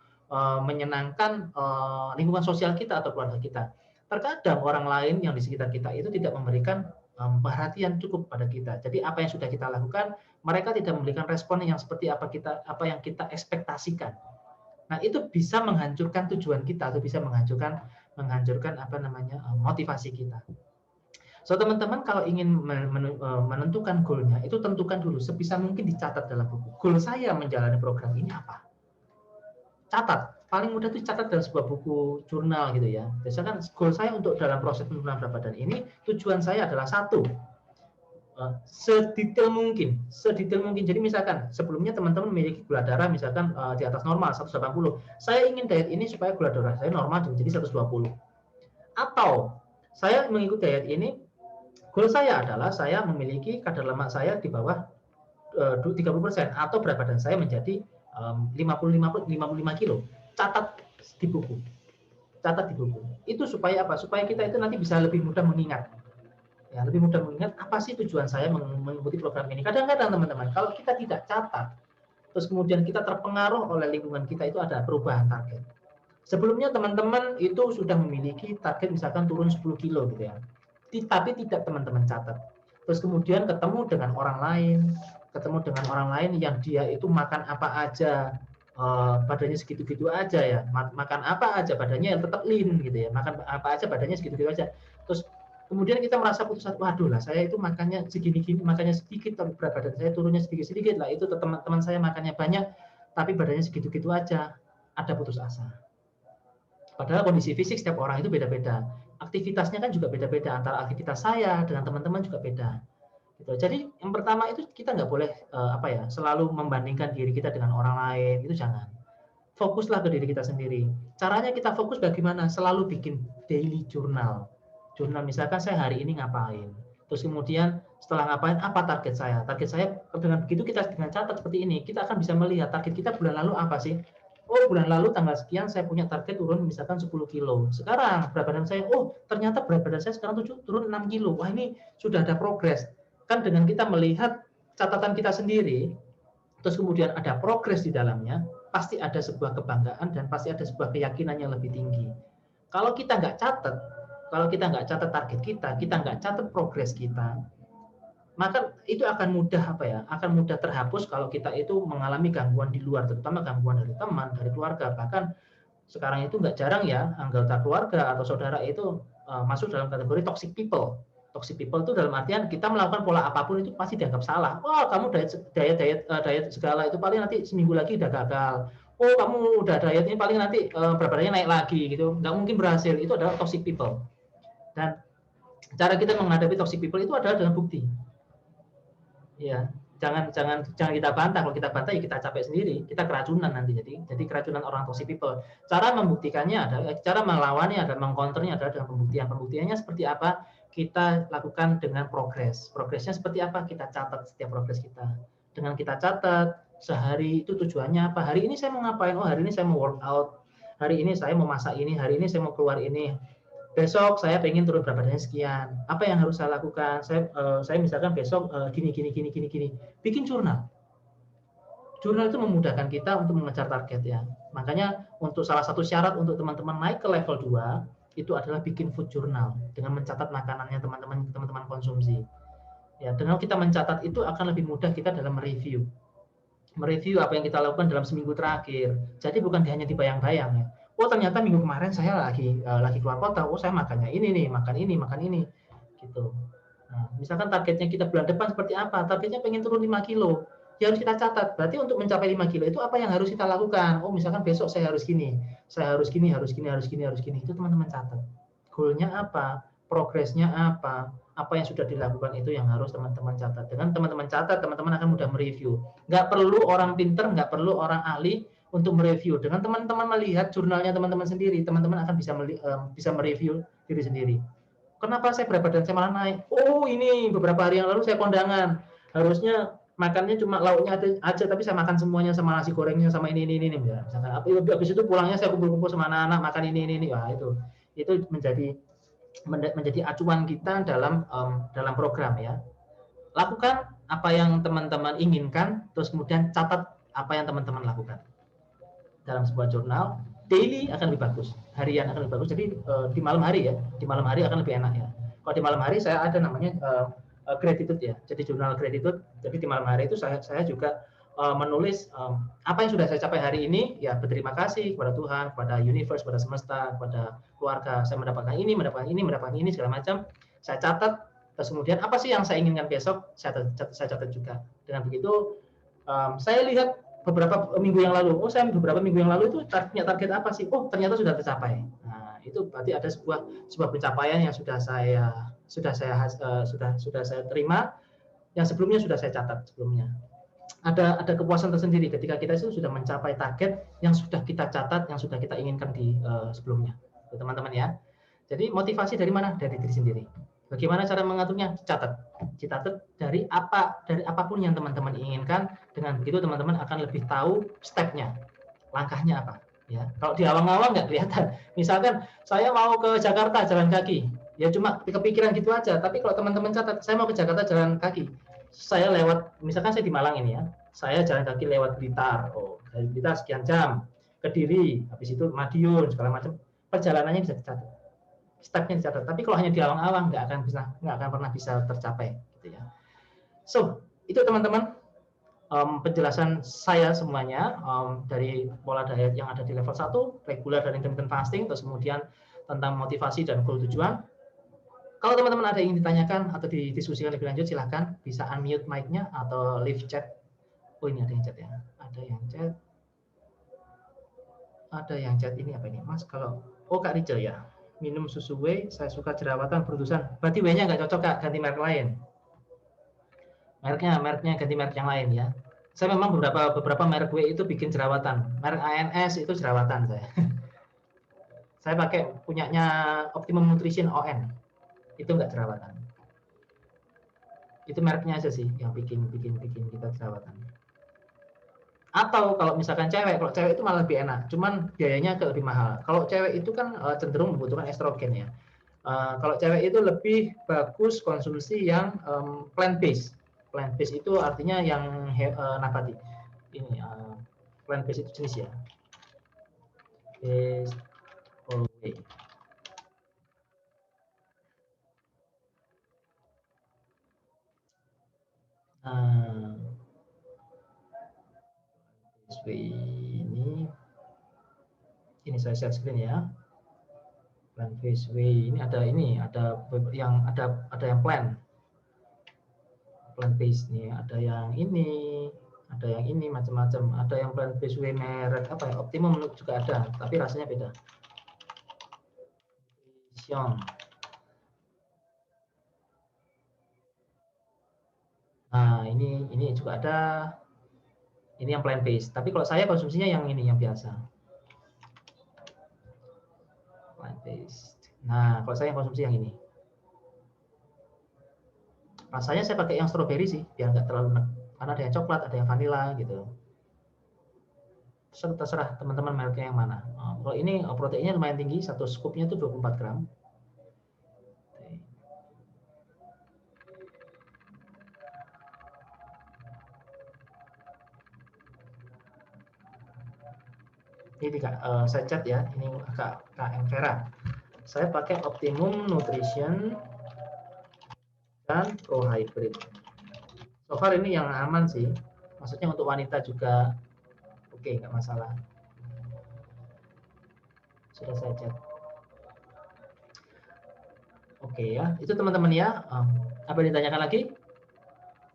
menyenangkan lingkungan sosial kita atau keluarga kita. Terkadang orang lain yang di sekitar kita itu tidak memberikan perhatian cukup pada kita. Jadi apa yang sudah kita lakukan, mereka tidak memberikan respon yang seperti apa yang kita ekspektasikan. Nah, itu bisa menghancurkan tujuan kita atau bisa menghancurkan motivasi kita. So, teman-teman kalau ingin menentukan goalnya, itu tentukan dulu sebisa mungkin dicatat dalam buku. Goal saya menjalani program ini apa? Catat. Paling mudah itu catat dalam sebuah buku jurnal gitu ya. Biasanya kan goal saya untuk dalam proses penurunan berat badan ini, tujuan saya adalah satu, sedetail mungkin. Jadi misalkan sebelumnya teman-teman memiliki gula darah misalkan di atas normal 180. Saya ingin diet ini supaya gula darah saya normal jadi 120. Atau saya mengikuti diet ini, goal saya adalah saya memiliki kadar lemak saya di bawah 30% atau berat badan saya menjadi 55 kilo. Catat di buku. Itu supaya apa? Supaya kita itu nanti bisa lebih mudah mengingat. Ya, lebih mudah mengingat apa sih tujuan saya mengikuti program ini. Kadang-kadang teman-teman, kalau kita tidak catat, terus kemudian kita terpengaruh oleh lingkungan kita, itu ada perubahan target. Sebelumnya teman-teman itu sudah memiliki target misalkan turun 10 kilo gitu ya. Tapi tidak teman-teman catat. Terus kemudian ketemu dengan orang lain yang dia itu makan apa aja, badannya segitu-gitu aja ya, makan apa aja badannya tetap lean gitu ya, makan apa aja badannya segitu-gitu aja. Terus kemudian kita merasa putus asa, waduh lah saya itu makannya segini-gini, makannya sedikit tapi berat badan saya turunnya sedikit-sedikit lah, itu teman-teman saya makannya banyak tapi badannya segitu-gitu aja, ada putus asa. Padahal kondisi fisik setiap orang itu beda-beda. Aktivitasnya kan juga beda-beda, antara aktivitas saya dengan teman-teman juga beda. Gitu. Jadi yang pertama itu kita nggak boleh selalu membandingkan diri kita dengan orang lain, itu jangan. Fokuslah ke diri kita sendiri. Caranya kita fokus bagaimana? Selalu bikin daily journal. Jurnal misalkan saya hari ini ngapain. Terus kemudian setelah ngapain apa target saya? Target saya dengan begitu kita dengan catat seperti ini, kita akan bisa melihat target kita bulan lalu apa sih? Oh, bulan lalu tanggal sekian saya punya target turun misalkan 10 kilo. Sekarang berat badan saya, oh ternyata berat badan saya sekarang turun 6 kilo. Wah, ini sudah ada progres. Kan dengan kita melihat catatan kita sendiri, terus kemudian ada progres di dalamnya, pasti ada sebuah kebanggaan dan pasti ada sebuah keyakinan yang lebih tinggi. Kalau kita nggak catat, target kita, kita nggak catat progres kita, maka itu akan mudah akan mudah terhapus kalau kita itu mengalami gangguan di luar, terutama gangguan dari teman, dari keluarga. Bahkan sekarang itu nggak jarang ya anggota keluarga atau saudara itu masuk dalam kategori toxic people. Toxic people itu dalam artian kita melakukan pola apapun itu pasti dianggap salah. Wah, kamu diet segala itu paling nanti seminggu lagi udah gagal. Oh, kamu udah diet ini paling nanti berat badannya naik lagi gitu. Nggak mungkin berhasil. Itu adalah toxic people. Dan cara kita menghadapi toxic people itu adalah dengan bukti. Ya, jangan kita bantah. Kalau kita bantah ya kita capek sendiri, kita keracunan nanti. Jadi keracunan orang toxic people. Cara membuktikannya adalah, cara melawannya adalah, mengcounternya adalah dengan pembuktian. Pembuktiannya seperti apa? Kita lakukan dengan progres. Progresnya seperti apa? Kita catat setiap progres kita. Dengan kita catat sehari itu tujuannya apa? Hari ini saya mau ngapain? Oh, hari ini saya mau workout. Hari ini saya mau masak ini. Hari ini saya mau keluar ini. Besok saya pengen turun berat badannya sekian. Apa yang harus saya lakukan? Saya misalkan besok gini. Bikin jurnal. Jurnal itu memudahkan kita untuk mengejar target ya. Makanya untuk salah satu syarat untuk teman-teman naik ke level 2 itu adalah bikin food journal dengan mencatat makanannya teman-teman konsumsi. Ya, dengan kita mencatat itu akan lebih mudah kita dalam mereview apa yang kita lakukan dalam seminggu terakhir. Jadi bukan hanya dibayang-bayang ya. Oh, ternyata minggu kemarin saya lagi keluar kota. Oh, saya makannya ini nih, makan ini gitu. Nah, misalkan targetnya kita bulan depan seperti apa? Targetnya pengen turun 5 kilo. Ya harus kita catat. Berarti untuk mencapai 5 kilo itu apa yang harus kita lakukan? Oh, misalkan besok saya harus gini. Saya harus gini. Itu teman-teman catat. Goalnya apa? Progresnya apa? Apa yang sudah dilakukan itu yang harus teman-teman catat. Dengan teman-teman catat, teman-teman akan mudah mereview. Nggak perlu orang pinter, nggak perlu orang ahli untuk mereview. Dengan teman-teman melihat jurnalnya teman-teman sendiri, teman-teman akan bisa mereview diri sendiri. Kenapa saya berat badan saya malah naik? Oh, ini beberapa hari yang lalu saya kondangan. Harusnya makannya cuma lauknya aja, tapi saya makan semuanya sama nasi gorengnya sama ini. Ya. Habis itu pulangnya saya kumpul-kumpul sama anak-anak makan ini. Wah, itu menjadi acuan kita dalam program ya. Lakukan apa yang teman-teman inginkan, terus kemudian catat apa yang teman-teman lakukan dalam sebuah jurnal. Daily akan lebih bagus, harian akan lebih bagus. Jadi di malam hari akan lebih enak ya. Kalau di malam hari saya ada namanya gratitude ya. Jadi jurnal gratitude. Jadi di malam hari itu saya juga menulis apa yang sudah saya capai hari ini, ya berterima kasih kepada Tuhan, kepada universe, kepada semesta, kepada keluarga. Saya mendapatkan ini segala macam. Saya catat. Terus kemudian apa sih yang saya inginkan besok? Saya catat juga. Dengan begitu saya lihat beberapa minggu yang lalu, beberapa minggu yang lalu itu target apa sih? Oh, ternyata sudah tercapai. Nah, itu berarti ada sebuah pencapaian yang sudah saya terima, yang sebelumnya sudah saya catat sebelumnya. Ada kepuasan tersendiri ketika kita itu sudah mencapai target yang sudah kita catat, yang sudah kita inginkan di sebelumnya, teman-teman ya. Jadi motivasi dari mana? Dari diri sendiri. Bagaimana cara mengaturnya? Catat dari apapun yang teman-teman inginkan. Dengan begitu teman-teman akan lebih tahu stepnya, langkahnya apa. Ya, kalau di awang-awang nggak kelihatan. Misalkan saya mau ke Jakarta jalan kaki, ya cuma kepikiran gitu aja. Tapi kalau teman-teman catat, saya mau ke Jakarta jalan kaki, saya lewat, misalkan saya di Malang ini ya, saya jalan kaki lewat Blitar. Oh, dari Blitar sekian jam, Kediri, habis itu Madiun segala macam. Perjalanannya bisa dicatat. Stepnya dicatat. Tapi kalau hanya di awang-awang nggak akan pernah bisa tercapai gitu ya. So, itu teman-teman penjelasan saya semuanya dari pola diet yang ada di level 1, reguler dan intermittent fasting, terus kemudian tentang motivasi dan goal tujuan. Kalau teman-teman ada yang ditanyakan atau didiskusikan lebih lanjut, silahkan bisa unmute mic-nya atau leave chat. Oh, ini ada yang chat ya. Ada yang chat. Ada yang chat ini apa ini, Mas? Kalau Kak Rijal ya. Minum susu whey, saya suka jerawatan berurusan. Berarti whey-nya nggak cocok, Kak. Ganti merek lain. Mereknya ganti merek yang lain ya. Saya memang beberapa merek whey itu bikin jerawatan. Merek ANS itu jerawatan saya. Saya pakai punyanya Optimum Nutrition ON. Itu enggak jerawatan. Itu mereknya aja sih yang bikin kita jerawatan. Atau kalau misalkan cewek, kalau cewek itu malah lebih enak, cuman biayanya agak lebih mahal. Kalau cewek itu kan cenderung membutuhkan estrogen ya. Kalau cewek itu lebih bagus konsumsi yang plant based. Plant based itu artinya yang nabati. Ini plant based itu jenis ya. Based whey. Ini saya share screen ya. Plant based whey ini ada yang plant based nih, ada yang ini macam-macam, ada yang plant based whey merek apa ya, Optimum juga ada, tapi rasanya beda. Nah, ini juga ada. Ini yang plant based, tapi kalau saya konsumsinya yang ini, yang biasa. Plant based. Nah, kalau saya konsumsi yang ini. Rasanya saya pakai yang strawberry sih, biar nggak terlalu enak. Karena ada yang coklat, ada yang vanilla gitu. Terserah teman-teman mereknya yang mana. Kalau ini proteinnya lumayan tinggi, satu scoopnya itu 24 gram. Ini saya chat ya, ini Kak Vera. Saya pakai Optimum Nutrition dan Pro Hybrid. So far ini yang aman sih, maksudnya untuk wanita juga oke, nggak masalah. Sudah saya chat. Oke ya, itu teman-teman ya. Apa ditanyakan lagi?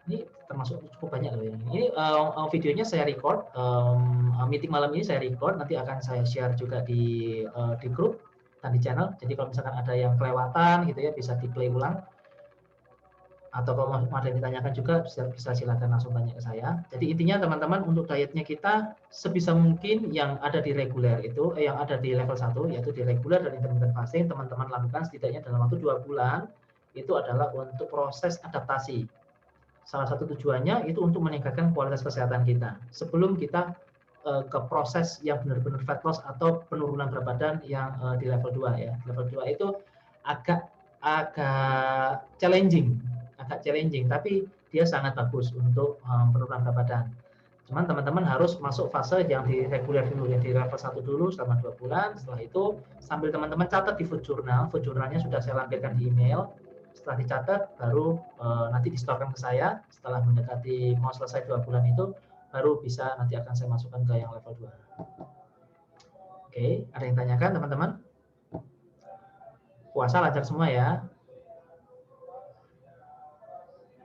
Ini termasuk cukup banyak loh ya. Ini videonya saya record, meeting malam ini saya record, nanti akan saya share juga di grup dan di channel. Jadi kalau misalkan ada yang kelewatan gitu ya, bisa di play ulang. Atau kalau ada yang ditanyakan juga bisa silakan langsung tanya ke saya. Jadi intinya teman-teman, untuk dietnya kita sebisa mungkin yang ada di reguler itu, yang ada di level 1 yaitu di reguler dan intermittent fasting, teman-teman lakukan setidaknya dalam waktu 2 bulan. Itu adalah untuk proses adaptasi. Salah satu tujuannya itu untuk meningkatkan kualitas kesehatan kita sebelum kita ke proses yang benar-benar fat loss atau penurunan berat badan yang di level 2 ya. Level 2 itu agak challenging, tapi dia sangat bagus untuk penurunan berat badan. Cuman teman-teman harus masuk fase yang di reguler dulu, yang di level 1 dulu selama 2 bulan. Setelah itu sambil teman-teman catat di food journal. Food journalnya sudah saya lampirkan di email. Setelah dicatat baru nanti disetorkan ke saya. Setelah mendekati mau selesai 2 bulan itu baru bisa nanti akan saya masukkan ke yang level 2. Oke, ada yang tanyakan teman-teman? Puasa lancar semua ya.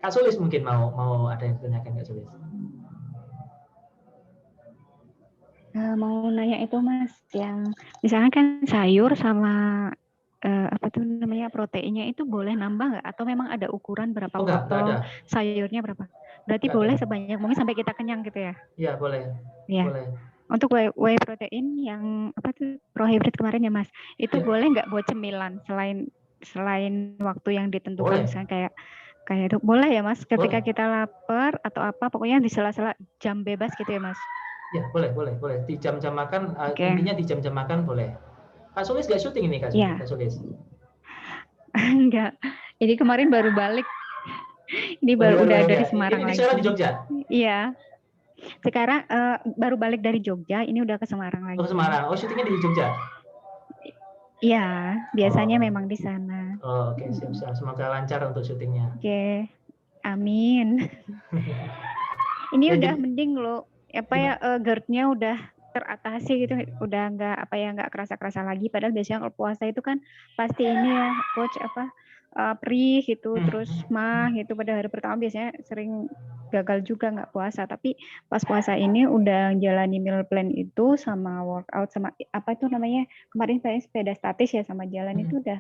Kak Sulis mungkin mau ada yang tanyakan Kak Sulis. Mau nanya itu Mas, yang misalnya kan sayur sama apa tuh namanya proteinnya itu boleh nambah nggak? Atau memang ada ukuran berapa potong sayurnya berapa? Berarti boleh sebanyak mungkin sampai kita kenyang gitu ya? Iya boleh. Ya. Boleh. Untuk whey protein yang apa tuh Pro Hybrid kemarin ya Mas, itu boleh nggak buat cemilan selain waktu yang ditentukan, misalnya kayak itu boleh ya Mas? Ketika kita lapar atau apa, pokoknya di sela-sela jam bebas gitu ya Mas? Ya boleh. Di jam-jam makan, intinya di jam-jam makan boleh. Kak Sulis nggak syuting ini Kak Sulis? Enggak. Ini kemarin baru balik. Ini baru udah dari Semarang lagi. Ini sekarang di Jogja? Iya. Sekarang baru balik dari Jogja, ini udah ke Semarang lagi. Oh, ke Semarang. Oh, syutingnya di Jogja? Iya, biasanya memang di sana. Oh, oke, siap. Semoga lancar untuk syutingnya. Oke. Amin. Ini Ya, udah jadi mending loh, apa ya, gimana? GERD-nya udah teratasi gitu, udah nggak apa ya, nggak kerasa-kerasa lagi. Padahal biasanya kalau puasa itu kan pasti ini ya, coach apa, perih gitu, terus mah gitu. Pada hari pertama biasanya sering gagal juga nggak puasa. Tapi pas puasa ini udah jalani meal plan itu sama workout sama apa itu namanya kemarin saya sepeda statis ya sama jalan itu udah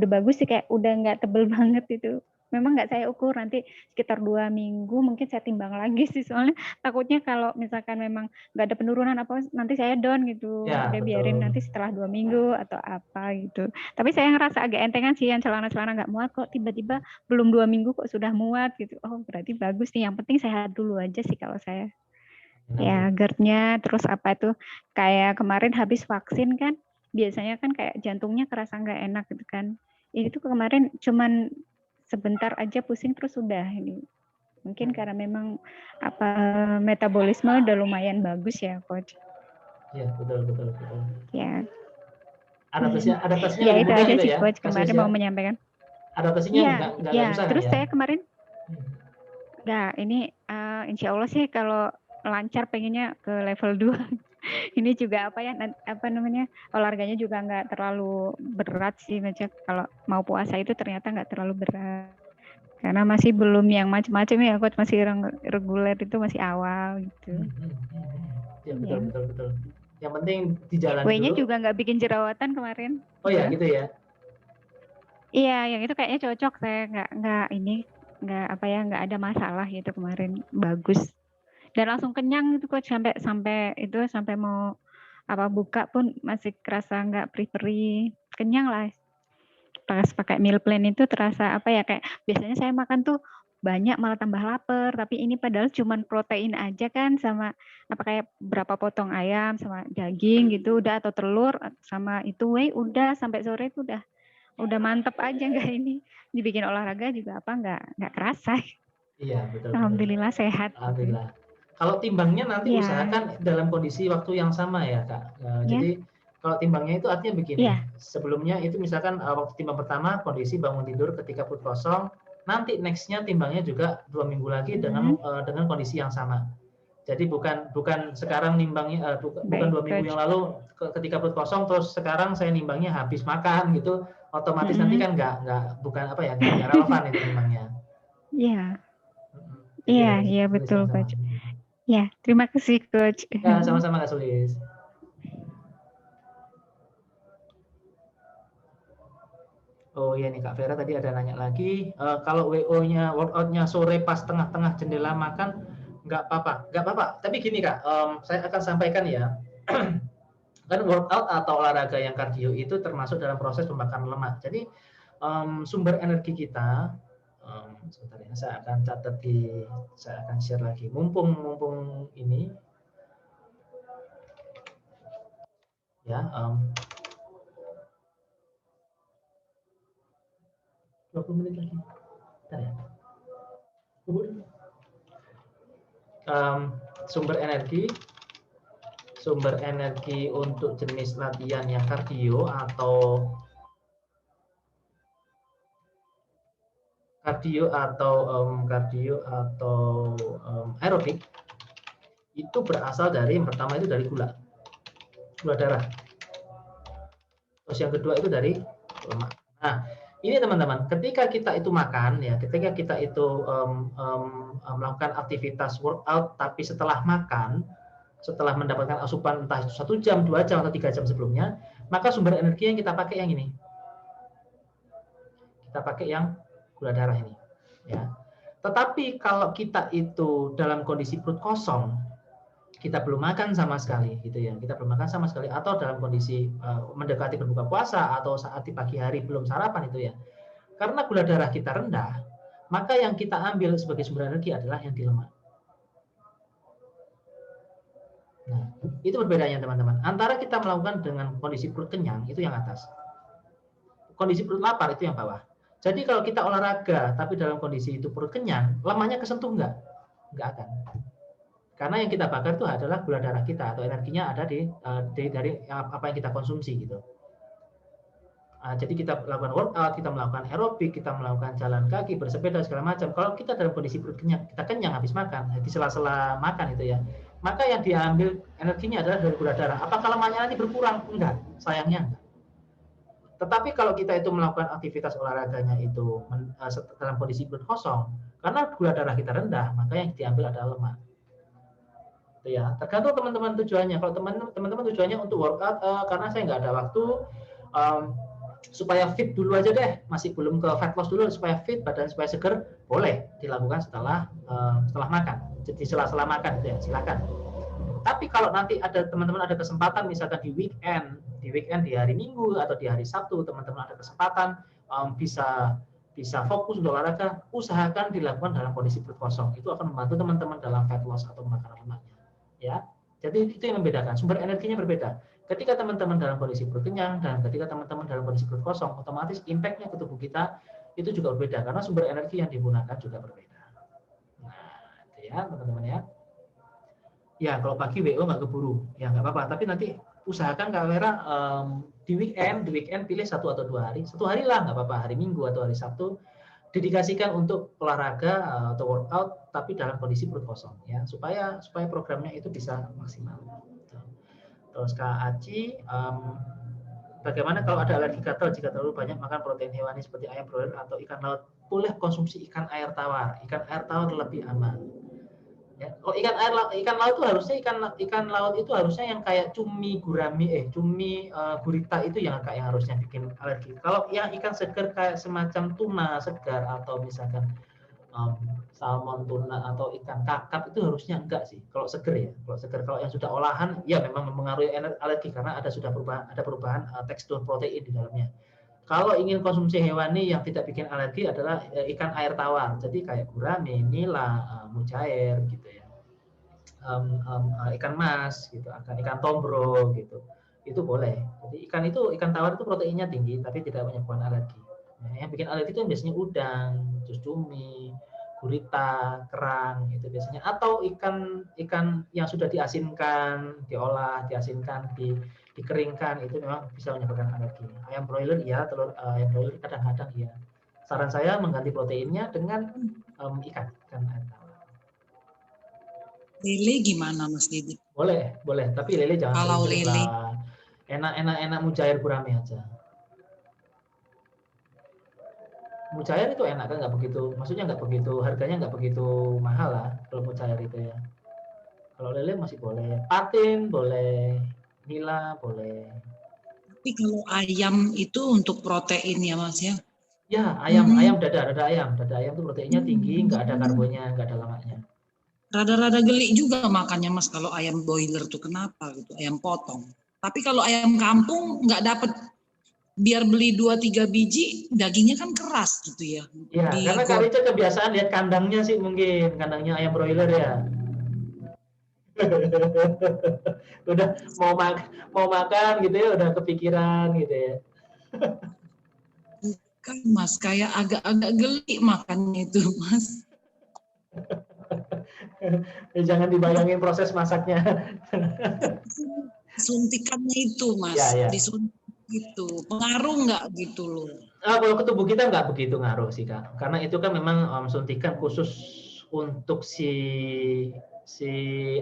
bagus sih, kayak udah nggak tebel banget itu. Memang nggak saya ukur, nanti sekitar 2 minggu mungkin saya timbang lagi sih, soalnya takutnya kalau misalkan memang nggak ada penurunan apa nanti saya down gitu. Ya, Udah biarin betul. nanti setelah 2 minggu atau apa gitu. Tapi saya ngerasa agak entengan sih yang celana-celana nggak muat, kok tiba-tiba belum 2 minggu kok sudah muat gitu. Oh berarti bagus nih, yang penting sehat dulu aja sih kalau saya. Ya GERD-nya, terus apa itu, kayak kemarin habis vaksin kan, biasanya kan kayak jantungnya kerasa nggak enak gitu kan. Ini tuh kemarin cuman sebentar aja pusing terus udah ini. Mungkin karena memang apa metabolisme udah lumayan bagus ya, coach. Ya, betul, betul, betul. Ya. Adaptasinya Ya lebih itu mudah aja gitu sih, ya, coach. Mas Yus Kemarin ya. mau menyampaikan. Adaptasinya Iya, nggak ya. susah kan Terus ya? saya kemarin nggak, ini insya Allah sih kalau lancar pengennya ke level 2. Ini juga apa ya, apa namanya, olahraganya juga nggak terlalu berat sih, macam kalau mau puasa itu ternyata nggak terlalu berat. Karena masih belum yang macam-macam ya, coach, masih reguler itu masih awal gitu. Ya, Ya. betul, betul, betul. Yang penting dijalani W-nya dulu. juga nggak bikin jerawatan kemarin. Oh ya, Gimana? gitu ya. Iya, yang itu kayaknya cocok, saya nggak ini nggak apa ya, nggak ada masalah gitu kemarin, bagus. Dan langsung kenyang itu, coach, sampai itu sampai mau apa buka pun masih kerasa nggak perih-perih, kenyang lah. Pas pakai meal plan itu terasa apa ya, kayak biasanya saya makan tuh banyak malah tambah lapar, tapi ini padahal cuman protein aja kan, sama apa kayak berapa potong ayam sama daging gitu udah, atau telur sama itu whey udah, sampai sore itu udah mantep aja, nggak ini dibikin olahraga juga apa nggak kerasa. Iya, betul, betul. Alhamdulillah sehat gitu. Alhamdulillah. Kalau timbangnya nanti Ya, usahakan dalam kondisi waktu yang sama ya, Kak. ya, Jadi kalau timbangnya itu artinya begini, iya. sebelumnya itu misalkan waktu timbang pertama kondisi bangun tidur ketika perut kosong, nanti nextnya timbangnya juga 2 minggu lagi dengan kondisi yang sama. Jadi bukan sekarang nimbangnya bukan Baik, 2 minggu coach. yang lalu ketika perut kosong terus sekarang saya nimbangnya habis makan gitu, otomatis nanti kan bukan apa ya, nggak relevan itu nimbangnya. Iya, Jadi iya, harus iya kondisi betul, yang sama. coach. Ya, terima kasih, coach. Ya, sama-sama Kak Sulis. Oh iya nih Kak Vera tadi ada nanya lagi, kalau WO-nya workout-nya sore pas tengah-tengah jendela makan nggak apa-apa, nggak apa-apa. Tapi gini Kak, saya akan sampaikan ya, kan workout atau olahraga yang kardio itu termasuk dalam proses pembakaran lemak. Jadi sumber energi kita, sebentar ya, saya akan catat saya akan share lagi. Mumpung ini ya, 20 menit lagi. Bentar ya. Sumber energi untuk jenis latihan yang kardio atau aerobik itu berasal dari, yang pertama itu dari gula darah. Terus yang kedua itu dari lemak. Nah, ini teman-teman, ketika kita itu makan ya, ketika kita itu melakukan aktivitas workout, tapi setelah makan, setelah mendapatkan asupan entah itu 1 jam, 2 jam atau 3 jam sebelumnya, maka sumber energi yang kita pakai yang ini. Kita pakai yang gula darah ini, ya. Tetapi kalau kita itu dalam kondisi perut kosong, kita belum makan sama sekali gitu ya, kita belum makan sama sekali, atau dalam kondisi mendekati berbuka puasa atau saat di pagi hari belum sarapan itu ya, karena gula darah kita rendah, maka yang kita ambil sebagai sumber energi adalah yang di lemak. Nah, itu perbedaannya teman-teman, antara kita melakukan dengan kondisi perut kenyang itu yang atas, kondisi perut lapar itu yang bawah. Jadi kalau kita olahraga tapi dalam kondisi itu perut kenyang, lemaknya kesentuh nggak akan. Karena yang kita bakar itu adalah gula darah kita, atau energinya ada dari apa yang kita konsumsi gitu. Jadi kita melakukan workout, kita melakukan aerobik, kita melakukan jalan kaki, bersepeda segala macam. Kalau kita dalam kondisi perut kenyang, kita kenyang habis makan, di sela-sela makan itu ya, maka yang diambil energinya adalah dari gula darah. Apakah lemaknya nanti berkurang? Enggak, sayangnya enggak. Tetapi kalau kita itu melakukan aktivitas olahraganya itu dalam kondisi perut kosong, karena gula darah kita rendah, maka yang diambil adalah lemak. Itu ya, tergantung teman-teman tujuannya. Kalau teman-teman tujuannya untuk workout, karena saya nggak ada waktu, supaya fit dulu aja deh, masih belum ke fat loss dulu, supaya fit, badan supaya seger, boleh dilakukan setelah makan, jadi sela-sela makan itu ya, silakan. Tapi kalau nanti ada teman-teman ada kesempatan, misalkan di weekend di hari Minggu atau di hari Sabtu, teman-teman ada kesempatan bisa fokus untuk olahraga, usahakan dilakukan dalam kondisi perut kosong. Itu akan membantu teman-teman dalam fat loss atau menakar lemaknya. Ya, jadi itu yang membedakan. Sumber energinya berbeda. Ketika teman-teman dalam kondisi perut kenyang dan ketika teman-teman dalam kondisi perut kosong, otomatis impact-nya ke tubuh kita itu juga berbeda karena sumber energi yang digunakan juga berbeda. Nah, itu ya teman-teman ya. Ya, kalau pagi WO nggak keburu, ya nggak apa-apa. Tapi nanti usahakan Kak Vera di weekend pilih 1 atau 2 hari. 1 hari lah nggak apa-apa, hari Minggu atau hari Sabtu, dedikasikan untuk olahraga atau workout, tapi dalam kondisi perut kosong, ya, supaya programnya itu bisa maksimal. Terus Kak Aci, bagaimana kalau ada alergi gatal jika terlalu banyak makan protein hewani seperti ayam broiler atau ikan laut? Boleh konsumsi ikan air tawar. Ikan air tawar lebih aman. Ya, kalau ikan laut itu harusnya ikan laut itu harusnya yang kayak cumi gurita itu yang harusnya bikin alergi. Kalau yang ikan segar kayak semacam tuna segar atau misalkan salmon, tuna atau ikan kakap itu harusnya enggak sih. Kalau segar ya, kalau yang sudah olahan ya memang mempengaruhi alergi karena ada perubahan tekstur protein di dalamnya. Kalau ingin konsumsi hewani yang tidak bikin alergi adalah ikan air tawar. Jadi kayak gurame, nila, mujair gitu ya. Ikan mas gitu, ikan tombro gitu. Itu boleh. Jadi ikan tawar itu proteinnya tinggi tapi tidak menyebabkan alergi. Nah, yang bikin alergi itu biasanya udang, terus cumi, gurita, kerang itu biasanya, atau ikan yang sudah diasinkan, diolah, diasinkan, dikeringkan, itu memang bisa menyebabkan alergi. Ayam broiler ya, telur ayam broiler kadang-kadang ya. Saran saya mengganti proteinnya dengan ikan air tawar. Lele gimana Mas Didi? Boleh, tapi lele jangan kalau sering lele lah. Enak mujair gurame aja. Mujair itu enak kan, harganya nggak begitu mahal lah kalau mujair itu ya. Kalau lele masih boleh, patin boleh, nila boleh. Tapi kalau ayam itu untuk protein ya Mas ya? Ya, ayam dada ayam itu proteinnya tinggi, nggak ada karbonnya, nggak ada lemaknya. Rada-rada geli juga makannya Mas kalau ayam broiler tuh, kenapa gitu, ayam potong. Tapi kalau ayam kampung nggak dapat, biar beli 2-3 biji, dagingnya kan keras gitu ya. Ya, karena Kak Rica kebiasaan lihat kandangnya sih, mungkin kandangnya ayam broiler ya. Udah mau makan gitu ya, udah kepikiran gitu ya. Bukan Mas, kayak agak-agak geli makannya itu Mas. Jangan dibayangin proses masaknya. Suntikannya itu Mas, ya. disuntik gitu, pengaruh nggak gitu loh? Kalau ke tubuh kita nggak begitu ngaruh sih Kak, karena itu kan memang suntikan khusus untuk si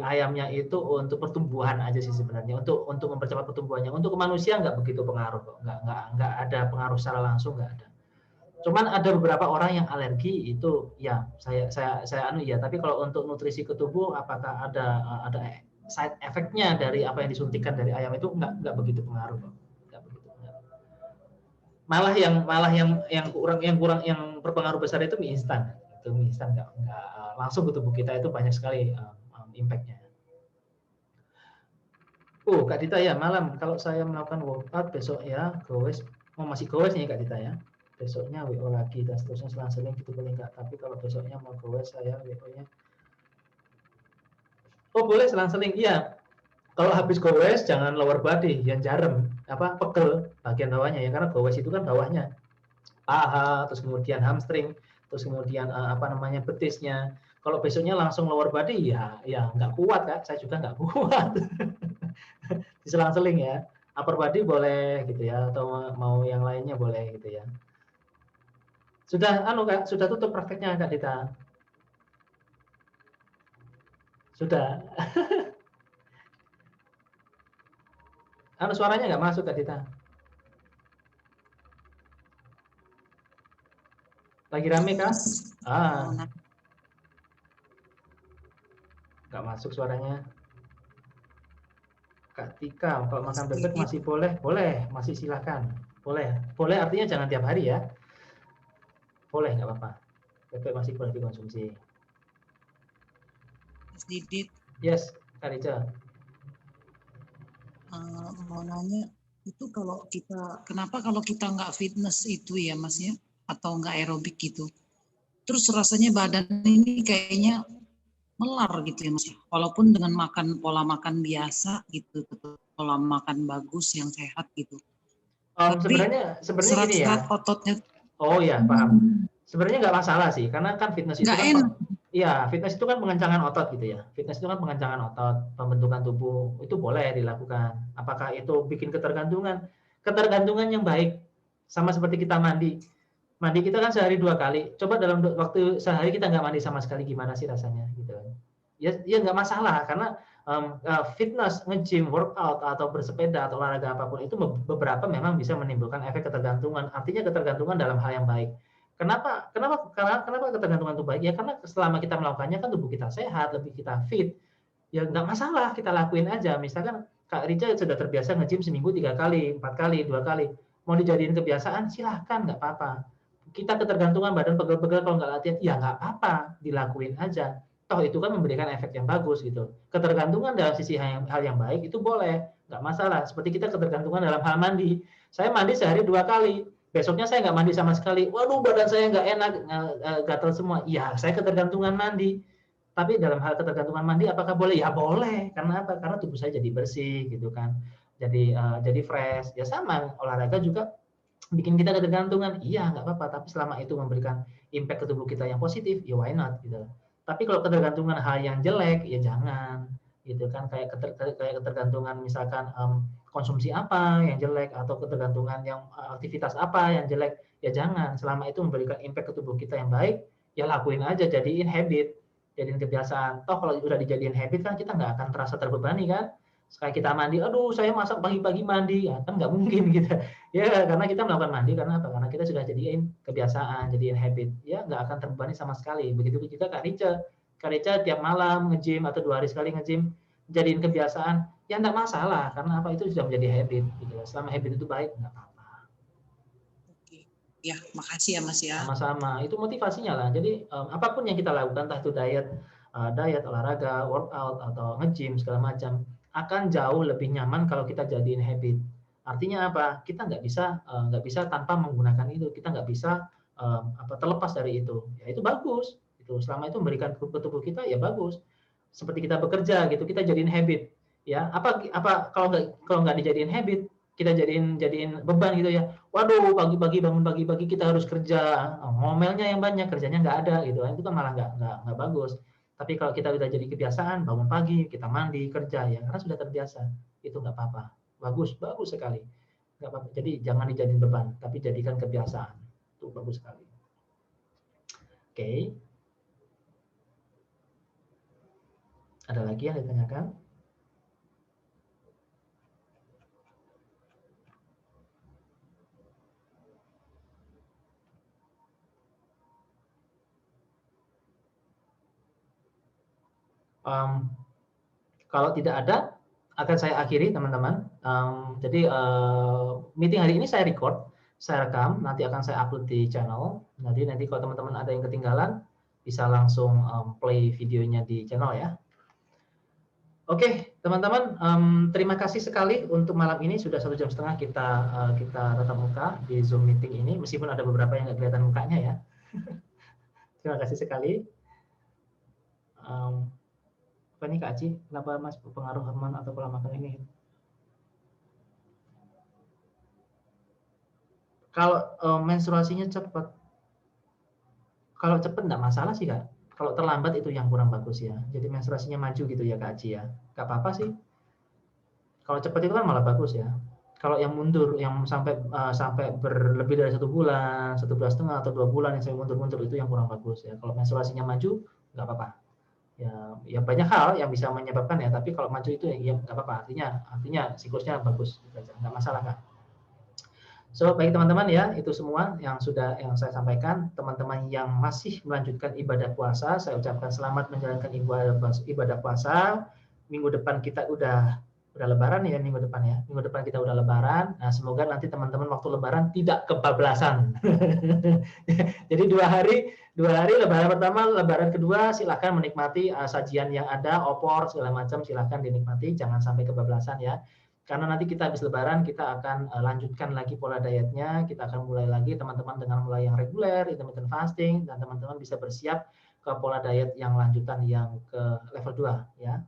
ayamnya itu untuk pertumbuhan aja sih sebenarnya, untuk mempercepat pertumbuhannya. Untuk ke manusia nggak begitu pengaruh kok, nggak ada pengaruh secara langsung, nggak ada. Cuman ada beberapa orang yang alergi itu ya saya ya, tapi kalau untuk nutrisi ke tubuh apakah ada side effect-nya dari apa yang disuntikan dari ayam itu nggak begitu pengaruh kok. Malah yang kurang yang berpengaruh besar itu mie instan. Itu mie instan nggak langsung ke tubuh kita, itu banyak sekali impact-nya. Kak Dita ya, malam kalau saya melakukan workout besok ya goes, masih goes nih Kak Dita ya. Besoknya WO lagi dan seterusnya selang-seling gitu boleh nggak? Tapi kalau besoknya mau goes saya WO-nya. Boleh selang-seling, iya. Kalau habis goes jangan lower body, yang jarem, pegel bagian bawahnya ya, karena goes itu kan bawahnya paha, terus kemudian hamstring, terus kemudian betisnya. Kalau besoknya langsung lower body ya nggak kuat Kak, saya juga nggak kuat. Diselang-seling ya. Upper body boleh gitu ya, atau mau yang lainnya boleh gitu ya. Sudah Kak, sudah tutup prakteknya Kak Dita? Sudah. Suaranya nggak masuk Kak Dita. Lagi rame Kak? Nggak masuk suaranya. Kak Tika, kalau makan bebek masih boleh? Boleh, masih silakan. Boleh. Boleh artinya jangan tiap hari ya. Boleh, nggak apa-apa. Bebek masih boleh dikonsumsi. Mas Didit. Yes, Kak Rica. Mau nanya, itu kenapa kalau kita nggak fitness itu ya Mas ya, atau nggak aerobik gitu, terus rasanya badan ini kayaknya melar gitu ya Mas, walaupun dengan pola makan biasa gitu, pola makan bagus yang sehat gitu. Sebenarnya gini ya. Ototnya. Oh ya, paham. Sebenarnya nggak masalah sih, karena kan fitness itu kan, iya, fitness itu kan pengencangan otot gitu ya. Fitness itu kan pengencangan otot, pembentukan tubuh, itu boleh dilakukan. Apakah itu bikin ketergantungan? Ketergantungan yang baik, sama seperti kita mandi. Mandi kita kan sehari 2 kali. Coba dalam waktu sehari kita nggak mandi sama sekali, gimana sih rasanya gitu. Ya nggak masalah, karena fitness, nge-gym, workout, atau bersepeda, atau olahraga apapun itu beberapa memang bisa menimbulkan efek ketergantungan. Artinya ketergantungan dalam hal yang baik. Kenapa ketergantungan itu baik? Ya karena selama kita melakukannya kan tubuh kita sehat, lebih kita fit. Ya nggak masalah, kita lakuin aja. Misalkan Kak Rica sudah terbiasa nge-gym seminggu 3 kali, 4 kali, 2 kali. Mau dijadiin kebiasaan, silahkan, nggak apa-apa. Kita ketergantungan badan pegel-pegel kalau nggak latihan, ya nggak apa-apa, dilakuin aja. Toh itu kan memberikan efek yang bagus gitu. Ketergantungan dalam sisi hal yang baik itu boleh, nggak masalah. Seperti kita ketergantungan dalam hal mandi. Saya mandi sehari 2 kali, besoknya saya nggak mandi sama sekali. Waduh, badan saya nggak enak, gatal semua. Ya, saya ketergantungan mandi. Tapi dalam hal ketergantungan mandi, apakah boleh? Ya boleh. Karena apa? Karena tubuh saya jadi bersih gitu kan. Jadi fresh. Ya sama, olahraga juga bikin kita ketergantungan. Iya, nggak apa-apa. Tapi selama itu memberikan impact ke tubuh kita yang positif, ya why not gitu. Tapi kalau ketergantungan hal yang jelek, ya jangan, gitu kan. Kayak ketergantungan misalkan konsumsi apa yang jelek, atau ketergantungan yang aktivitas apa yang jelek, ya jangan. Selama itu memberikan impact ke tubuh kita yang baik, ya lakuin aja, jadiin habit, jadiin kebiasaan. Toh kalau udah dijadiin habit kan kita nggak akan terasa terbebani kan. Sekali kita mandi, aduh saya masak pagi-pagi mandi, ya kan nggak mungkin gitu. Ya karena kita melakukan mandi karena apa? Karena kita sudah jadiin kebiasaan, jadiin habit. Ya nggak akan terbebani sama sekali. Begitu juga Kak Rica. Kak Rica tiap malam nge-gym atau 2 hari sekali nge-gym, jadiin kebiasaan, ya nggak masalah. Karena apa? Itu sudah menjadi habit. Gitu. Selama habit itu baik, nggak apa-apa. Oke. Ya, makasih ya Mas ya. Sama-sama. Itu motivasinya lah. Jadi apapun yang kita lakukan, entah itu diet, olahraga, workout, atau nge-gym segala macam, akan jauh lebih nyaman kalau kita jadiin habit. Artinya apa? Kita nggak bisa tanpa menggunakan itu. Kita nggak bisa terlepas dari itu. Ya itu bagus. Itu selama itu memberikan ke tubuh kita, ya bagus. Seperti kita bekerja gitu, kita jadiin habit. Ya apa kalau nggak dijadiin habit, kita jadiin beban gitu ya. Waduh, pagi-pagi bangun pagi-pagi kita harus kerja, ngomelnya yang banyak, kerjanya nggak ada gitu. Itu kan malah nggak bagus. Tapi kalau kita udah jadi kebiasaan, bangun pagi, kita mandi, kerja ya, karena sudah terbiasa, itu nggak apa-apa. Bagus sekali. Nggak apa-apa. Jadi jangan dijadiin beban, tapi jadikan kebiasaan. Itu bagus sekali. Oke. Ada lagi yang ditanyakan? Kalau tidak ada, akan saya akhiri teman-teman. Jadi meeting hari ini saya record, saya rekam, nanti akan saya upload di channel. Nanti kalau teman-teman ada yang ketinggalan, bisa langsung play videonya di channel ya. Oke, teman-teman, terima kasih sekali untuk malam ini. Sudah 1,5 jam kita tatap muka di Zoom meeting ini, meskipun ada beberapa yang nggak kelihatan mukanya ya. Terima kasih sekali. Apa nih Kak Aci? Kenapa Mas pengaruh hormon atau pola makan ini? Kalau menstruasinya cepat, kalau cepat nggak masalah sih Kak. Kalau terlambat itu yang kurang bagus ya. Jadi menstruasinya maju gitu ya Kak Aci ya. Nggak apa-apa sih. Kalau cepat itu kan malah bagus ya. Kalau yang mundur, yang sampai berlebih dari 1 bulan, 1,5 bulan atau 2 bulan yang sampai mundur-mundur itu yang kurang bagus ya. Kalau menstruasinya maju, nggak apa-apa. Ya banyak hal yang bisa menyebabkan ya, tapi kalau maju itu ya nggak apa-apa. Artinya siklusnya bagus, nggak masalah Kak. So, baik teman-teman ya, itu semua yang saya sampaikan. Teman-teman yang masih melanjutkan ibadah puasa, saya ucapkan selamat menjalankan ibadah puasa. Minggu depan kita udah lebaran ya, minggu depan ya. Minggu depan kita udah lebaran. Nah, semoga nanti teman-teman waktu lebaran tidak kebablasan. Jadi 2 hari lebaran pertama, lebaran kedua silakan menikmati sajian yang ada, opor segala macam silakan dinikmati, jangan sampai kebablasan ya. Karena nanti kita habis lebaran, kita akan lanjutkan lagi pola dietnya, kita akan mulai lagi teman-teman dengan mulai yang reguler, intermittent fasting, dan teman-teman bisa bersiap ke pola diet yang lanjutan yang ke level 2 ya.